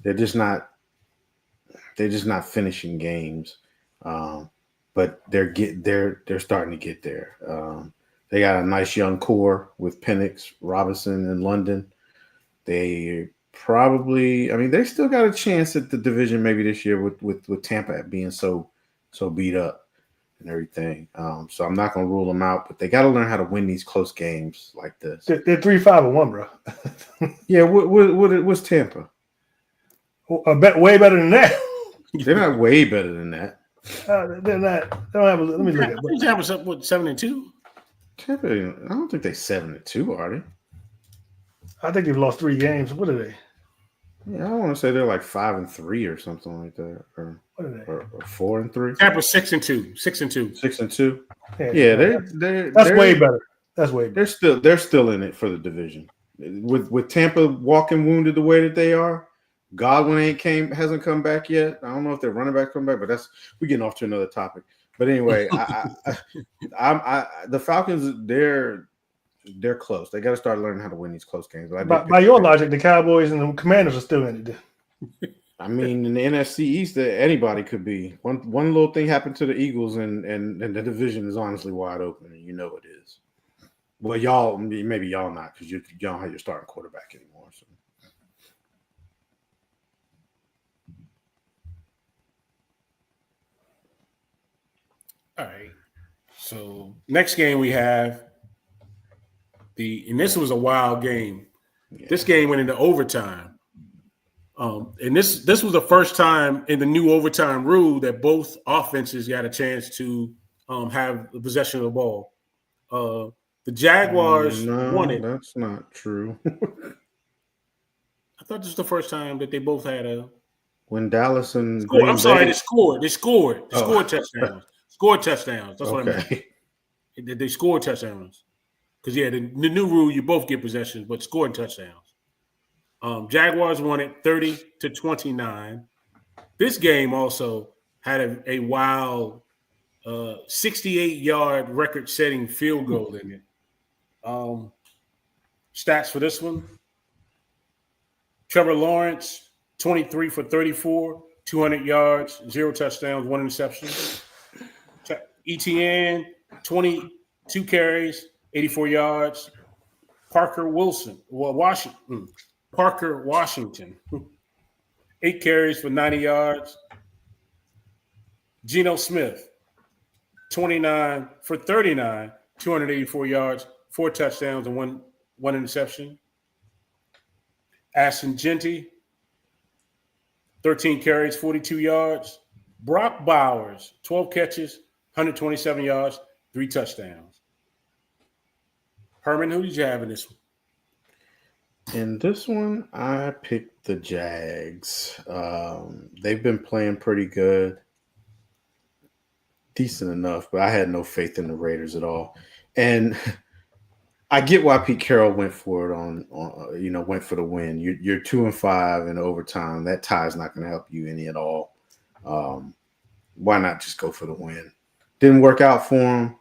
They're just not finishing games, but they're starting to get there. They got a nice young core with Penix, Robinson, and London. They they still got a chance at the division maybe this year with Tampa being so beat up and everything. So I'm not going to rule them out, but they got to learn how to win these close games like this. They're 3-5-1, bro. Yeah, what's Tampa? Way better than that. They're not way better than that. They're not. They don't have. Let me look at it. Tampa's up with 7-2. Tampa, I don't think they're 7-2, are they? I think they've lost 3 games. What are they? Yeah, I want to say they're like 5-3 or something like that, or What are they? or 4-3. Tampa's 6-2. 6-2. 6-2. Yeah, Yeah, that's way better. That's way better. They're still in it for the division. With Tampa walking wounded the way that they are, Godwin hasn't come back yet. I don't know if their running back come back, but we're getting off to another topic. But anyway, the Falcons they're close. They got to start learning how to win these close games. By your logic, the Cowboys and the Commanders are still in it. I mean, in the NFC East, anybody could be. One little thing happened to the Eagles, and the division is honestly wide open, and you know it is. Well, maybe y'all not, because you don't have your starting quarterback anymore. So. All right. So next game we have and this was a wild game. Yeah. This game went into overtime. And this was the first time in the new overtime rule that both offenses got a chance to have the possession of the ball. The Jaguars won it. That's not true. I thought this was the first time that they both had when Dallas and I'm sorry, they scored. They scored touchdowns. Scored touchdowns. That's what I meant. They scored touchdowns. Because, the new rule, you both get possessions, but scoring touchdowns. Jaguars won it 30-29. This game also had a wild 68-yard record-setting field goal in it. Stats for this one. Trevor Lawrence, 23 for 34, 200 yards, 0 touchdowns, 1 interception. ETN, 22 carries, 84 yards. Parker Washington, 8 carries for 90 yards. Geno Smith, 29 for 39, 284 yards, 4 touchdowns, and one interception. Ashton Jeanty, 13 carries, 42 yards. Brock Bowers, 12 catches, 127 yards, 3 touchdowns. Herman, who did you have in this one? In this one, I picked the Jags. They've been playing pretty good. Decent enough, but I had no faith in the Raiders at all. And I get why Pete Carroll went for it went for the win. You're 2-5 in overtime. That tie is not going to help you any at all. Why not just go for the win? Didn't work out for them,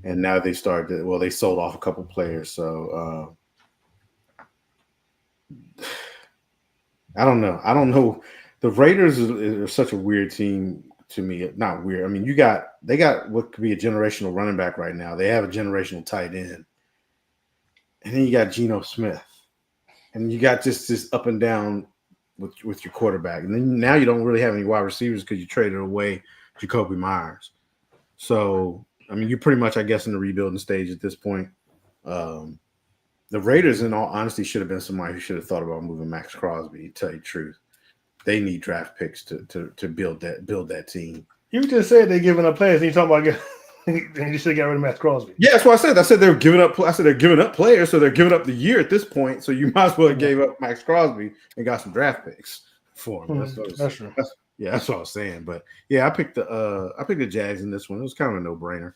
and now they they sold off a couple players. So I don't know. The Raiders are such a weird team to me. Not weird. I mean, they got what could be a generational running back right now. They have a generational tight end. And then you got Geno Smith. And you got just this up and down with your quarterback. And then now you don't really have any wide receivers because you traded away Jacoby Myers. So, I mean, you're pretty much, I guess, in the rebuilding stage at this point. The Raiders, in all honesty, should have been somebody who should have thought about moving Max Crosby, to tell you the truth. They need draft picks to build that team. You just said they're giving up players, and you're talking about and you should have got rid of Max Crosby. Yeah, that's what I said. I said they're giving up. I said they're giving up players, so they're giving up the year at this point. So you might as well have gave up Max Crosby and got some draft picks for him. That's true. That's what I was saying. But yeah, I picked the Jags in this one. It was kind of a no-brainer.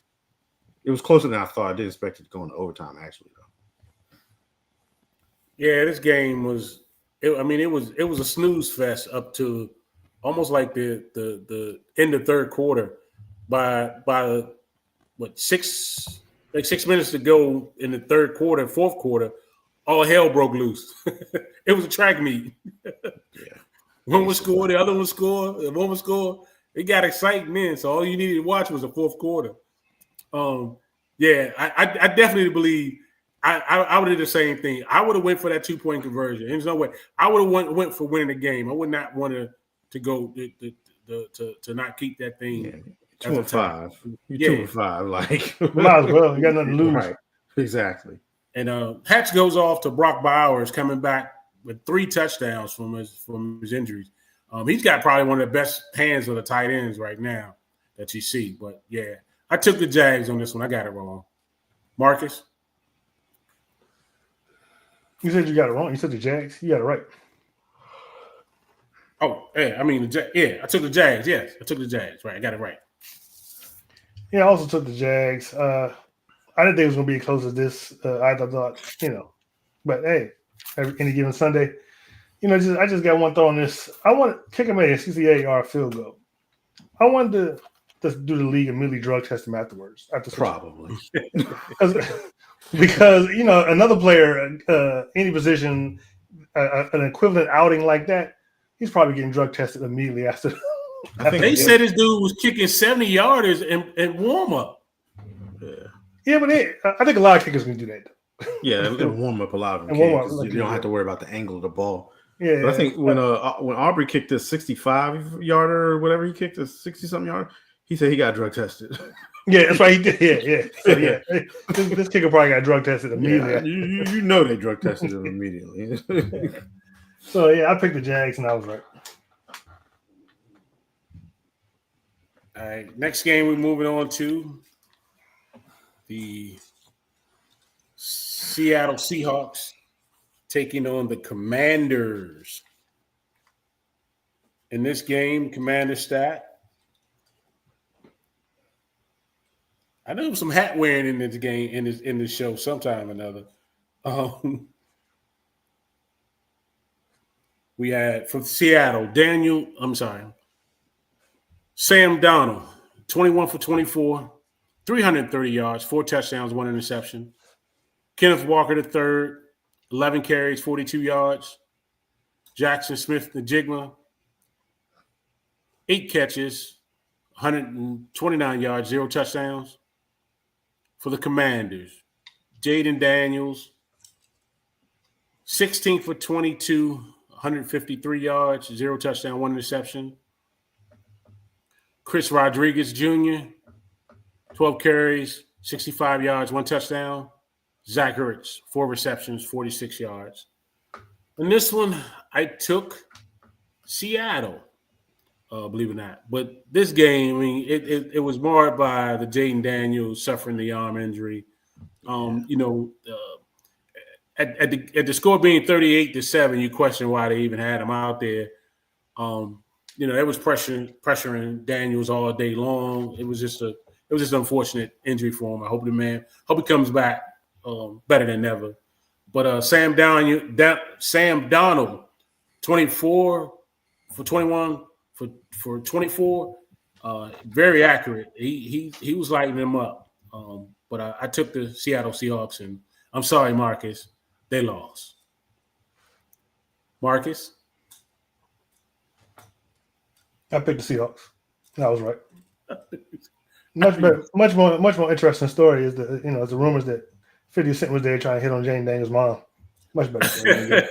It was closer than I thought. I didn't expect it to go into overtime, actually, though. Yeah, this game was. It was a snooze fest up to almost like the end of third quarter. By 6 minutes to go in the fourth quarter, all hell broke loose. It was a track meet. Yeah. One would score, the other would score, one would score. It got exciting then, so all you needed to watch was the fourth quarter. I definitely believe I would have did the same thing. I would have went for that 2-point conversion. There's no way. I would have went for winning the game. I would not want to go to not keep that thing. Yeah. 2-5. You're 2-5. Like, might as well. You got nothing to lose. Right. Exactly. And hats goes off to Brock Bowers coming back with 3 touchdowns from his injuries. He's got probably one of the best hands of the tight ends right now that you see. But yeah, I took the Jags on this one. I got it wrong. Marcus? You said you got it wrong. You said the Jags. You got it right. Oh, yeah. I mean, I took the Jags. Yes, I took the Jags. Right, I got it right. Yeah, I also took the Jags. I didn't think it was going to be as close as this. I thought, but hey, any given Sunday, I just got one thought on this. I want to kick him a 68-yard field goal. I wanted to just do the league and immediately drug test him afterwards. Probably. because another player, any position, an equivalent outing like that, he's probably getting drug tested immediately after. They said this dude was kicking 70-yarders in warm up. Yeah, but I think a lot of kickers can do that. Yeah, in warm up, a lot of them can, 'cause you don't have to worry about the angle of the ball. Yeah, but I think when Aubrey kicked this 65-yarder or whatever, he kicked a 60-something yarder, he said he got drug tested. Yeah, that's right. He did. Yeah. So, yeah. This kicker probably got drug tested immediately. Yeah, they drug tested him immediately. So yeah, I picked the Jags and I was right. All right, next game we're moving on to the Seattle Seahawks taking on the Commanders. In this game, Commander stat. I know some hat wearing in this game, in this show sometime or another. We had from Seattle, Sam Darnold, 21 for 24, 330 yards, 4 touchdowns, 1 interception. Kenneth Walker III, 11 carries, 42 yards. Jackson Smith-Njigba, 8 catches, 129 yards, 0 touchdowns. For the Commanders, Jaden Daniels, 16 for 22, 153 yards, 0 touchdown, 1 interception. Chris Rodriguez Jr., 12 carries, 65 yards, 1 touchdown. Zach Ertz, 4 receptions, 46 yards. In this one, I took Seattle, believe it or not. But this game, I mean, it was marred by the Jaden Daniels suffering the arm injury. At the score being 38-7, you question why they even had him out there. It was pressuring Daniels all day long. It was just an unfortunate injury for him. I hope he comes back better than ever. But Sam Donald, 24 for 21 for 24, very accurate. He was lighting them up. But I took the Seattle Seahawks, and I'm sorry, Marcus, they lost. Marcus? I picked the Seahawks. I was right. Much better, much more interesting story is the rumors that 50 Cent was there trying to hit on Jane Daniels' mom. Much better story.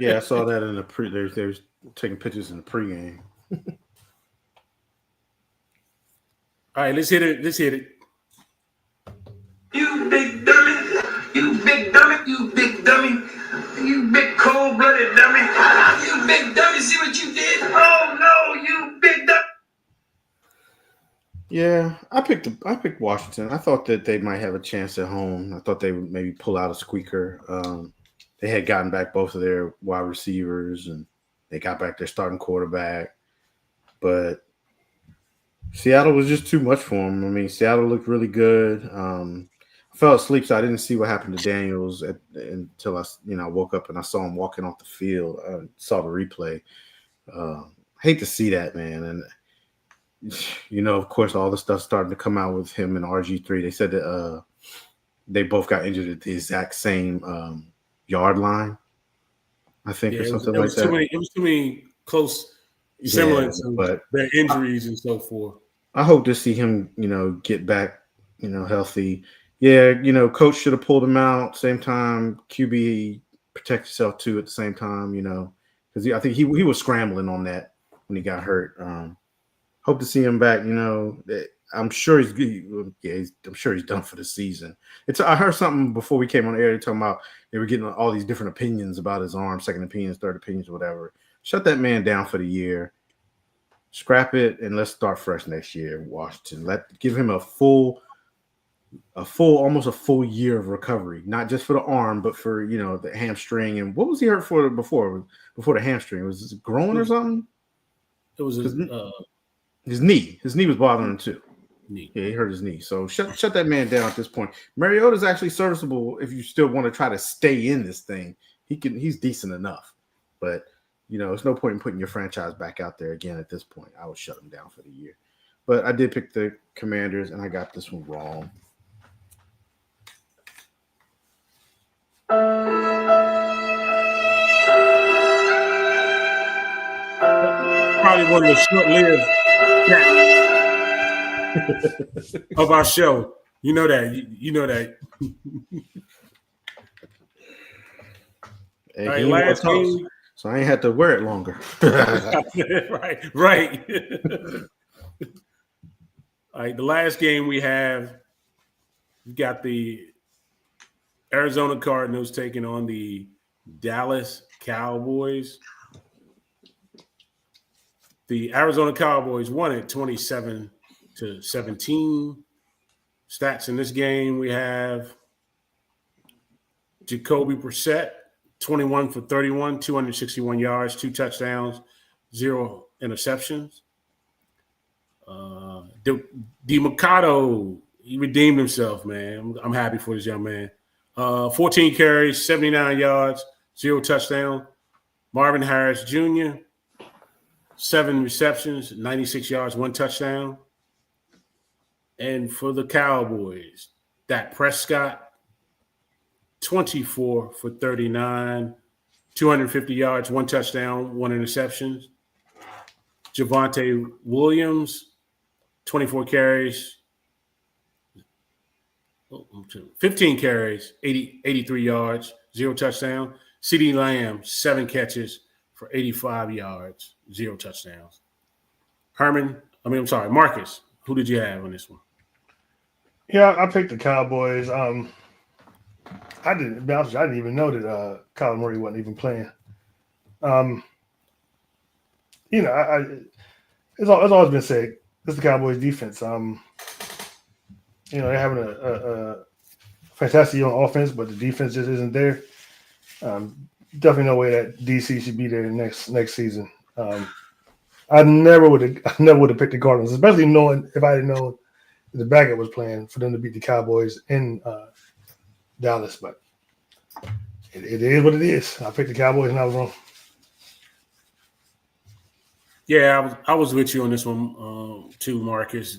Yeah, I saw that in the pre. They were taking pictures in the pregame. All right, let's hit it. You big dummy. You big dummy. You big dummy. You big cold-blooded dummy. You big dummy. See what you did? Oh, no, you big dummy. Yeah, I picked Washington. I thought that they might have a chance at home. I thought they would maybe pull out a squeaker. They had gotten back both of their wide receivers, and they got back their starting quarterback. But Seattle was just too much for them. I mean, Seattle looked really good. I fell asleep, so I didn't see what happened to Daniels until I woke up and I saw him walking off the field. I saw the replay. Hate to see that, man. And of course, all the stuff starting to come out with him and RG3. They said that they both got injured at the exact same yard line, I think, or something like that. It was too many close semblance of their injuries and so forth. I hope to see him, get back, healthy. Yeah, coach should have pulled him out. Same time, QB protect yourself too at the same time, because I think he was scrambling on that when he got hurt. Hope to see him back. I'm sure he's good. Yeah, I'm sure he's done for the season. I heard something before we came on air talking about they were getting all these different opinions about his arm, second opinions, third opinions, whatever. Shut that man down for the year. Scrap it and let's start fresh next year in Washington. Give him almost a full year of recovery, not just for the arm, but for the hamstring. And what was he hurt for before the hamstring? Was it groin or something? It was his knee. His knee was bothering him too. Knee. Yeah, he hurt his knee. So shut that man down at this point. Mariota's actually serviceable if you still want to try to stay in this thing. He's decent enough, but it's no point in putting your franchise back out there again at this point. I would shut him down for the year. But I did pick the Commanders, and I got this one wrong. Probably one of the short-lived of our show. You know that. Hey, all right, last game. So I ain't had to wear it longer. Right. All right, the last game we have, we got the Arizona Cardinals taking on the Dallas Cowboys. The Arizona Cowboys won it 27-17. Stats in this game, we have Jacoby Brissett, 21 for 31, 261 yards, 2 touchdowns, 0 interceptions. DeMarcado, he redeemed himself, man. I'm happy for this young man. 14 carries, 79 yards, 0 touchdown. Marvin Harris Jr., 7 receptions, 96 yards, 1 touchdown. And for the Cowboys, Dak Prescott, 24 for 39, 250 yards, 1 touchdown, 1 interception. Javonte Williams, 24 carries, 15 carries, 83 yards, 0 touchdown. CeeDee Lamb, 7 catches for 85 yards, 0 touchdowns. Marcus, who did you have on this one? Yeah, I picked the Cowboys. I didn't even know that Kyler Murray wasn't even playing. it's always been said. This is the Cowboys defense. They're having a fantastic year on offense, but the defense just isn't there. Definitely no way that DC should be there next season. I never would have picked the Cardinals, especially knowing if I had known the backup was playing for them to beat the Cowboys in Dallas. But it is what it is. I picked the Cowboys and I was wrong. Yeah, I was with you on this one too, Marcus.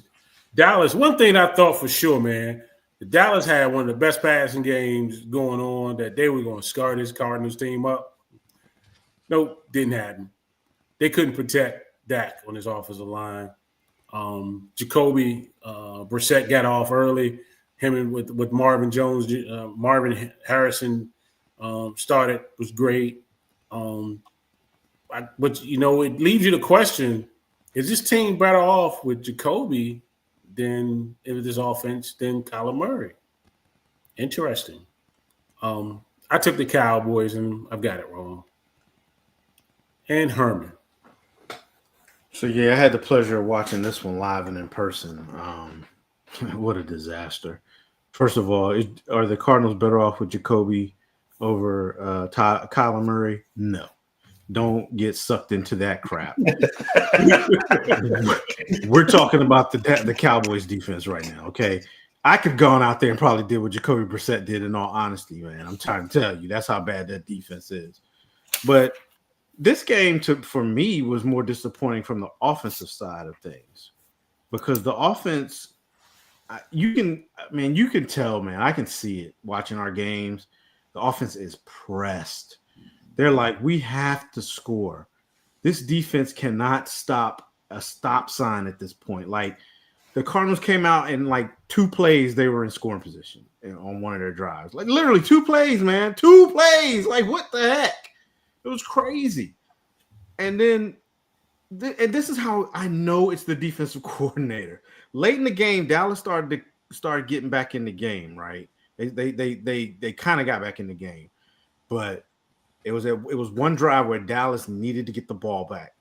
Dallas, one thing I thought for sure, man, Dallas had one of the best passing games going on, that they were going to scar this Cardinals team up. Nope, didn't happen. They couldn't protect Dak on his offensive line. Jacoby Brissett got off early. Him and with Marvin Jones, Marvin Harrison started, was great. But it leaves you to question: is this team better off with Jacoby than with this offense than Kyler Murray? Interesting. I took the Cowboys and I've got it wrong. And Herman. So yeah, I had the pleasure of watching this one live and in person. What a disaster! First of all, are the Cardinals better off with Jacoby over Kyler Murray? No. Don't get sucked into that crap. We're talking about the Cowboys defense right now, okay? I could have gone out there and probably did what Jacoby Brissett did, in all honesty, man. I'm trying to tell you, that's how bad that defense is. But this game, for me, was more disappointing from the offensive side of things, because the offense, you can tell, man. I can see it watching our games. The offense is pressed. They're like, we have to score. This defense cannot stop a stop sign at this point. Like, the Cardinals came out and like 2 plays, they were in scoring position on one of their drives. Like, literally 2 plays, man. 2 plays. Like, what the heck? It was crazy. And then, and this is how I know it's the defensive coordinator. Late in the game, Dallas started getting back in the game, right? They kind of got back in the game, but it was one drive where Dallas needed to get the ball back,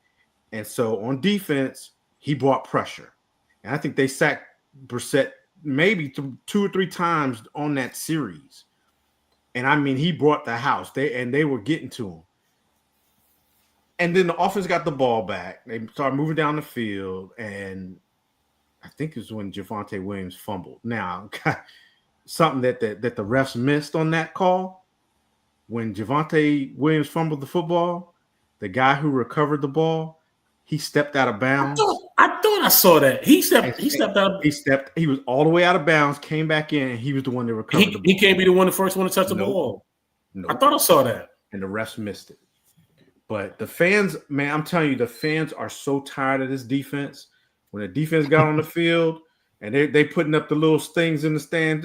and so on defense, he brought pressure, and I think they sacked Brissett maybe 2 or 3 times on that series, and I mean he brought the house. They were getting to him. And then the offense got the ball back. They started moving down the field, and I think it was when Javonte Williams fumbled. Now, something that the refs missed on that call, when Javonte Williams fumbled the football, the guy who recovered the ball, he stepped out of bounds. I thought I saw that. He stepped out. He was all the way out of bounds, came back in, and he was the one that recovered the ball. He can't be the first one to touch the ball. Nope. I thought I saw that. And the refs missed it. But the fans, man, I'm telling you, the fans are so tired of this defense. When the defense got on the field and they putting up the little things in the stand,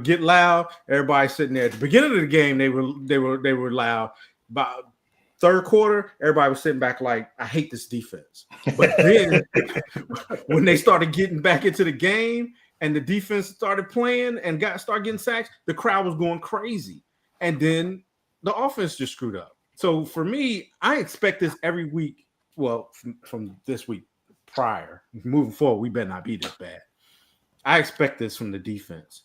get loud. Everybody's sitting there. At the beginning of the game, they were loud. About third quarter, everybody was sitting back like, I hate this defense. But then when they started getting back into the game and the defense started playing and started getting sacks, the crowd was going crazy. And then the offense just screwed up. So for me, I expect this every week. Well, from this week prior, moving forward, we better not be this bad. I expect this from the defense.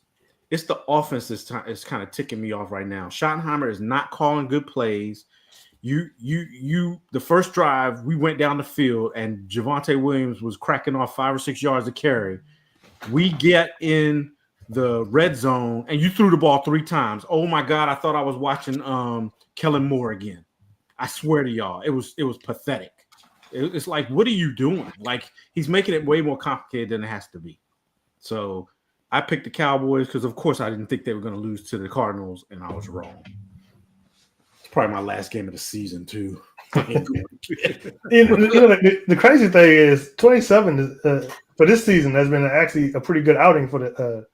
It's the offense that's kind of ticking me off right now. Schottenheimer is not calling good plays. The first drive, we went down the field and Javonte Williams was cracking off 5 or 6 yards of carry. We get in the red zone and you threw the ball 3 times. Oh my God, I thought I was watching Kellen Moore again. I swear to y'all, it was pathetic. It's like, what are you doing? Like, he's making it way more complicated than it has to be. So I picked the Cowboys because, of course, I didn't think they were going to lose to the Cardinals, and I was wrong. It's probably my last game of the season, too. The crazy thing is 27 for this season has been actually a pretty good outing for the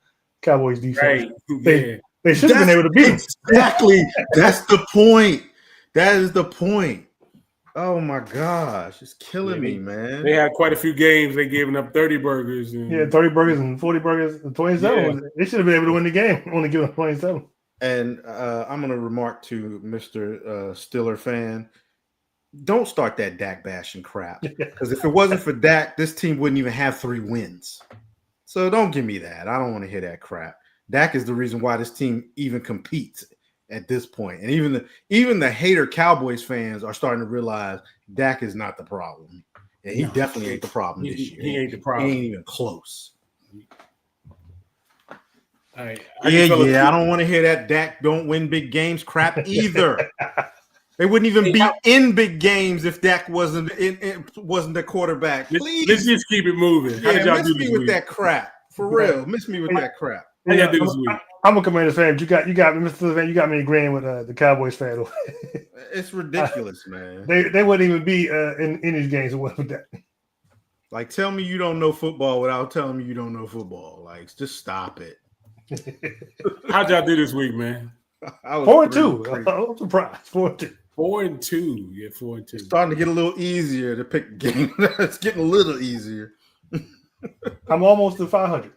Cowboys defense. Right. They should have been able to beat them. Exactly. That's the point. That is the point. Oh my gosh, it's killing me, man. They had quite a few games. They giving up 30 burgers. 30 burgers and 40 burgers and 27. Yeah. They should have been able to win the game. Only give them 27. And I'm going to remark to Mr. Stiller fan. don't start that Dak bashing crap. Because if it wasn't for Dak, this team wouldn't even have 3 wins. So don't give me that. I don't want to hear that crap. Dak is the reason why this team even competes at this point. And even the hater Cowboys fans are starting to realize Dak is not the problem. And he definitely ain't the problem this year. He ain't the problem. He ain't even close. All right. I don't want to hear that Dak don't win big games crap either. They wouldn't even be in big games if Dak wasn't the quarterback. Please. Let's just keep it moving. How did y'all miss do me this with week? that crap. For real. Miss me with that crap. How y'all do this week? I'm a Commanders fan. You got me, Mr. Van. You got me agreeing with the Cowboys fan. It's ridiculous, man. They wouldn't even be in these games with that. Like, tell me you don't know football without telling me you don't know football. Like, just stop it. How'd y'all do this week, man? 4-2. I'm surprised. 4-2. 4-2. Yeah, 4-2. It's starting to get a little easier to pick games. It's getting a little easier. I'm almost to 500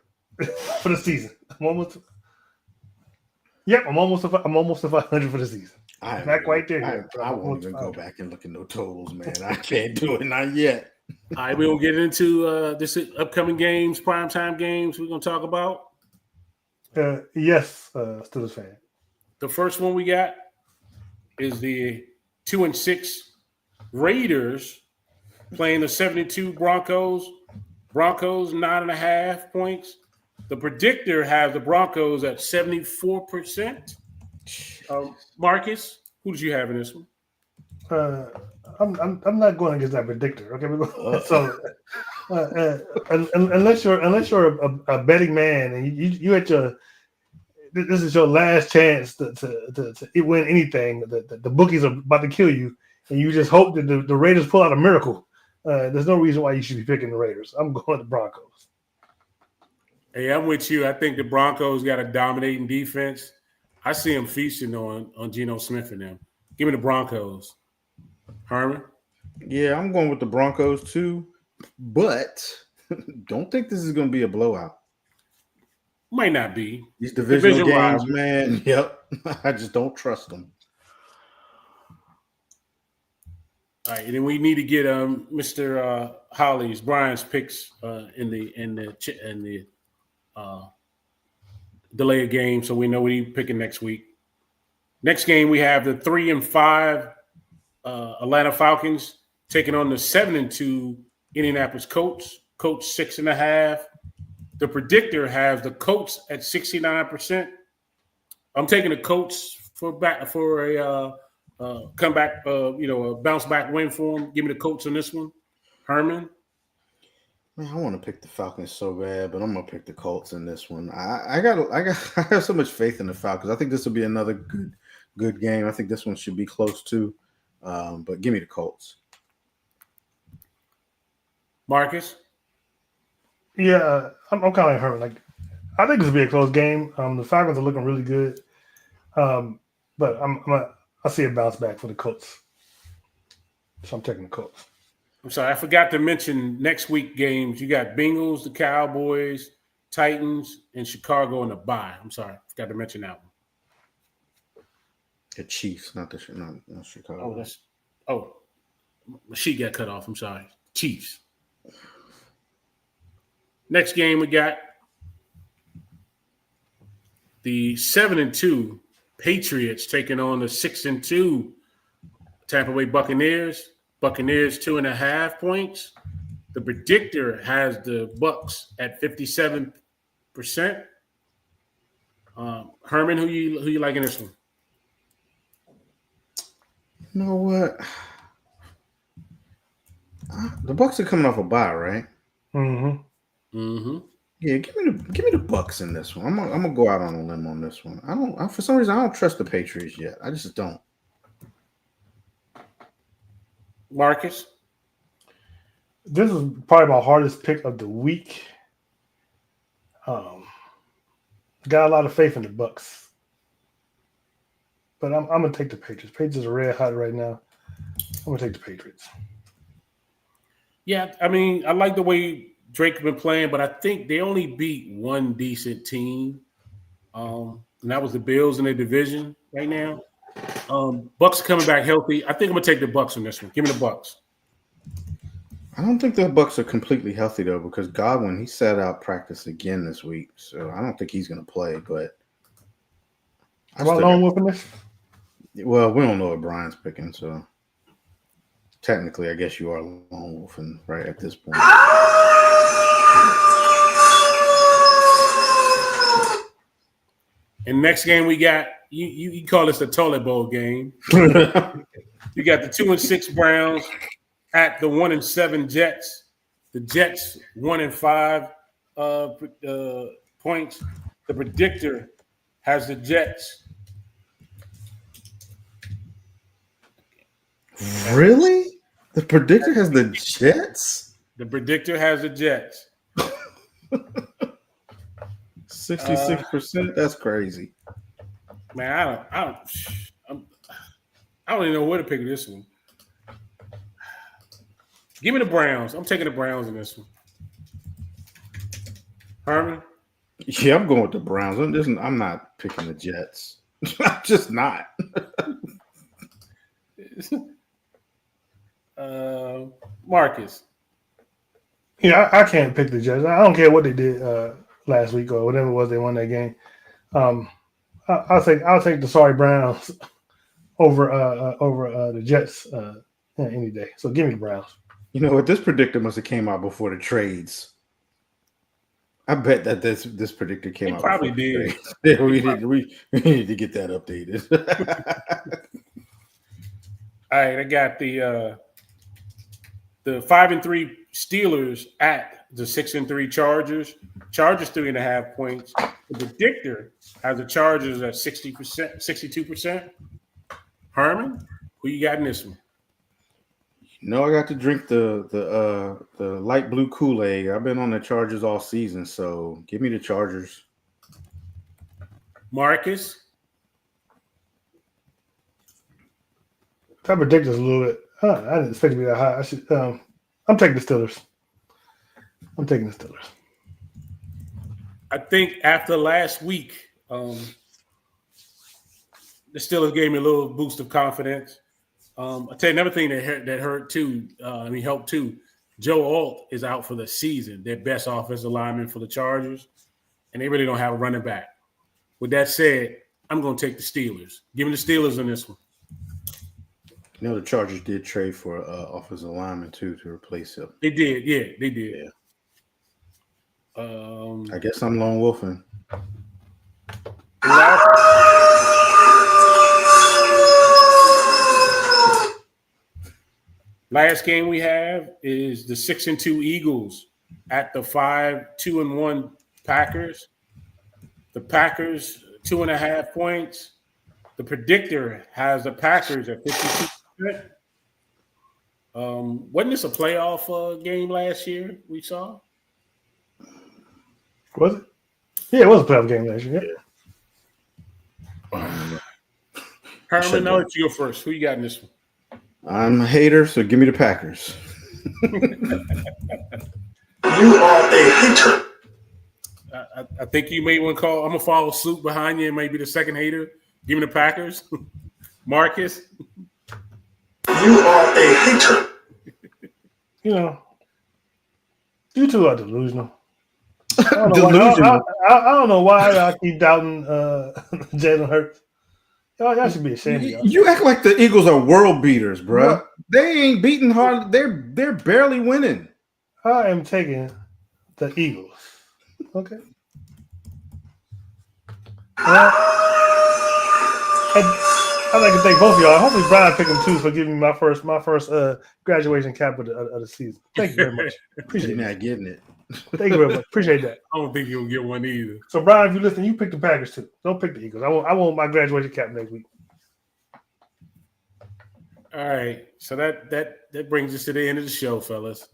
for the season. I'm almost to 500 for the season. Not quite there yet. I won't even go back and look at no totals, man. I can't do it, not yet. All right, we're going to get into this upcoming games, primetime games we're going to talk about. Yes, Steelers fan. The first one we got is the 2-6 Raiders playing the 72 Broncos. Broncos 9.5 points. The predictor has the Broncos at 74%. Marcus, who did you have in this one? I'm not going against that predictor. Okay, so unless you're a betting man and you at your this is your last chance to win anything. The bookies are about to kill you, and you just hope that the Raiders pull out a miracle. There's no reason why you should be picking the Raiders. I'm going to Broncos. Hey, I'm with you. I think the Broncos got a dominating defense. I see them feasting on Geno Smith and them. Give me the Broncos. Herman? Yeah, I'm going with the Broncos too, but don't think this is going to be a blowout. Might not be. These divisional games, man. Yep. I just don't trust them. All right, and then we need to get Mr. Brian's picks in the delay of game, so we know what he's picking next week. Next game, we have the 3-5 Atlanta Falcons taking on the 7-2 Indianapolis Colts. Colts 6.5. The predictor has the Colts at 69%. I'm taking the Colts for a comeback, a bounce back win for them. Give me the Colts on this one. Herman? Man, I want to pick the Falcons so bad, but I'm gonna pick the Colts in this one. I have so much faith in the Falcons. I think this will be another good game. I think this one should be close too. But give me the Colts. Marcus? Yeah, I'm kind of like Herman. Like, I think this will be a close game. The Falcons are looking really good, but I see a bounce back for the Colts. So I'm taking the Colts. I'm sorry, I forgot to mention next week games. You got Bengals, the Cowboys, Titans, and Chicago in the bye. I'm sorry, I forgot to mention that one. The Chiefs, not Chicago. My sheet got cut off. I'm sorry. Chiefs. Next game we got the 7-2 Patriots taking on the 6-2 Tampa Bay Buccaneers. Buccaneers 2.5 points. The predictor has the Bucs at 57%. Herman, who you like in this one? You know what? The Bucs are coming off a bye, right? Mm-hmm. Mm-hmm. Yeah, give me the Bucs in this one. I'm gonna go out on a limb on this one. For some reason I don't trust the Patriots yet. I just don't. Marcus? This is probably my hardest pick of the week. Got a lot of faith in the Bucs, but I'm gonna take the Patriots. Patriots are red hot right now. I'm gonna take the Patriots. Yeah, I mean, I like the way Drake been playing, but I think they only beat one decent team, and that was the Bills in their division right now. Bucks are coming back healthy. I think I'm gonna take the Bucks on this one. Give me the Bucks. I don't think the Bucks are completely healthy though, because Godwin he sat out practice again this week, so I don't think he's going to play. But I Am I still lone got- wolf in this? well, we don't know what Brian's picking, so technically, I guess you are lone wolfing right at this point. And next game we got you call this the toilet bowl game. You got the 2-6 Browns at the 1-7 Jets. The Jets 1-5 points. The predictor has the Jets. Really? The predictor has the Jets? The predictor has the Jets. 66%? That's crazy. Man, I don't even know where to pick this one. Give me the Browns. I'm taking the Browns in this one. Herman? Yeah, I'm going with the Browns. I'm not picking the Jets. I'm just not. Marcus? Yeah, I can't pick the Jets. I don't care what they did last week or whatever it was they won that game. I'll take the sorry Browns over the Jets any day. So give me the Browns. You know what? This predictor must have came out before the trades. I bet that this predictor came out. Probably before the did. trades. Yeah, we need to get that updated. All right, I got the 5-3 Steelers at the 6-3 Chargers. Chargers 3.5 points. The predictor has the Chargers at 60%, 62%. Herman, who you got in this one? No, I got to drink the light blue Kool-Aid. I've been on the Chargers all season, so give me the Chargers. Marcus? That predictor's a little bit. I didn't expect it to be that high. I'm taking the Steelers. I think after last week, the Steelers gave me a little boost of confidence. I'll tell you another thing that hurt too. Helped too. Joe Alt is out for the season. Their best offensive lineman for the Chargers, and they really don't have a running back. With that said, I'm going to take the Steelers. Give me the Steelers on this one. You know, the Chargers did trade for offensive lineman too to replace him. They did, yeah, they did. Yeah. I guess I'm lone wolfing. Last game we have is the 6-2 Eagles at the 5-2-1 Packers. The Packers 2.5 points. The predictor has the Packers at 52%. Wasn't this a playoff game last year we saw? Was it? Yeah, it was a playoff game last year. Yeah. Herman, I'll let you go first. Who you got in this one? I'm a hater, so give me the Packers. You are a hater. I think you may want to call. I'm gonna follow suit behind you and maybe the second hater. Give me the Packers. Marcus. You are a hater. You know, you two are delusional. I don't know why I keep doubting Jalen Hurts. Y'all should be ashamed of y'all. You act like the Eagles are world beaters, bro. They ain't beating hard. They're barely winning. I am taking the Eagles. Okay. Well, I'd like to thank both of y'all. Hopefully, Brian picked them too for giving me my first graduation cap of the season. Thank you very much. Appreciate You're it. not getting it. Thank you very much. Appreciate that. I don't think you'll get one either. So, Brian, if you listen, you pick the Packers too. Don't pick the Eagles. I want my graduation cap next week. All right. So that brings us to the end of the show, fellas.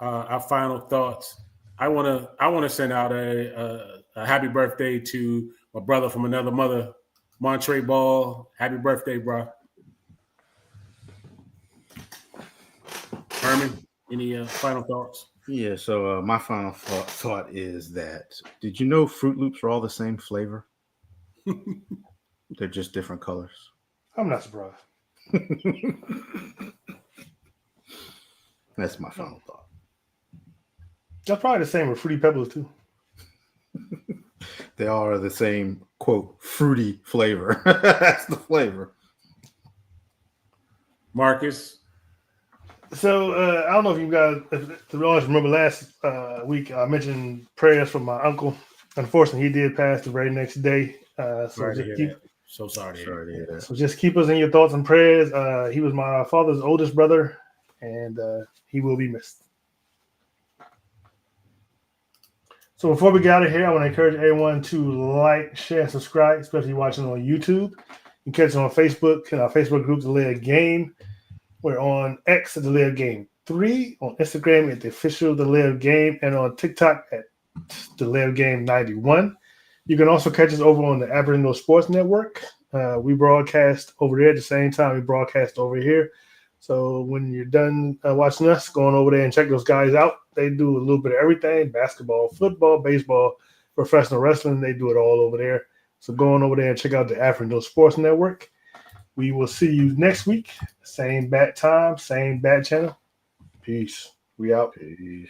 Our final thoughts. I wanna send out a happy birthday to my brother from another mother, Montre Ball. Happy birthday, bro. Herman, any final thoughts? Yeah, so my final thought is that did you know Fruit Loops are all the same flavor? They're just different colors. I'm not surprised. That's my final thought. That's probably the same with Fruity Pebbles too. They all are the same, quote, fruity flavor. That's the flavor. Marcus. So I don't know if you guys, to be honest, remember last week I mentioned prayers for my uncle. Unfortunately, he did pass the very next day. Sorry to hear that. So sorry to hear that. So just keep us in your thoughts and prayers. He was my father's oldest brother, and he will be missed. So before we get out of here, I want to encourage everyone to like, share, and subscribe, especially watching on YouTube. You can catch us on Facebook in our Facebook group, The Layered Game. We're on X at The Layered Game 3, on Instagram at The Official The Layered Game, and on TikTok at The Layered Game 91. You can also catch us over on the Aboriginal Sports Network. We broadcast over there at the same time we broadcast over here. So when you're done watching us, go on over there and check those guys out. They do a little bit of everything: basketball, football, baseball, professional wrestling. They do it all over there. So go on over there and check out the Aboriginal Sports Network. We will see you next week. Same bat time, same bat channel. Peace. We out. Peace.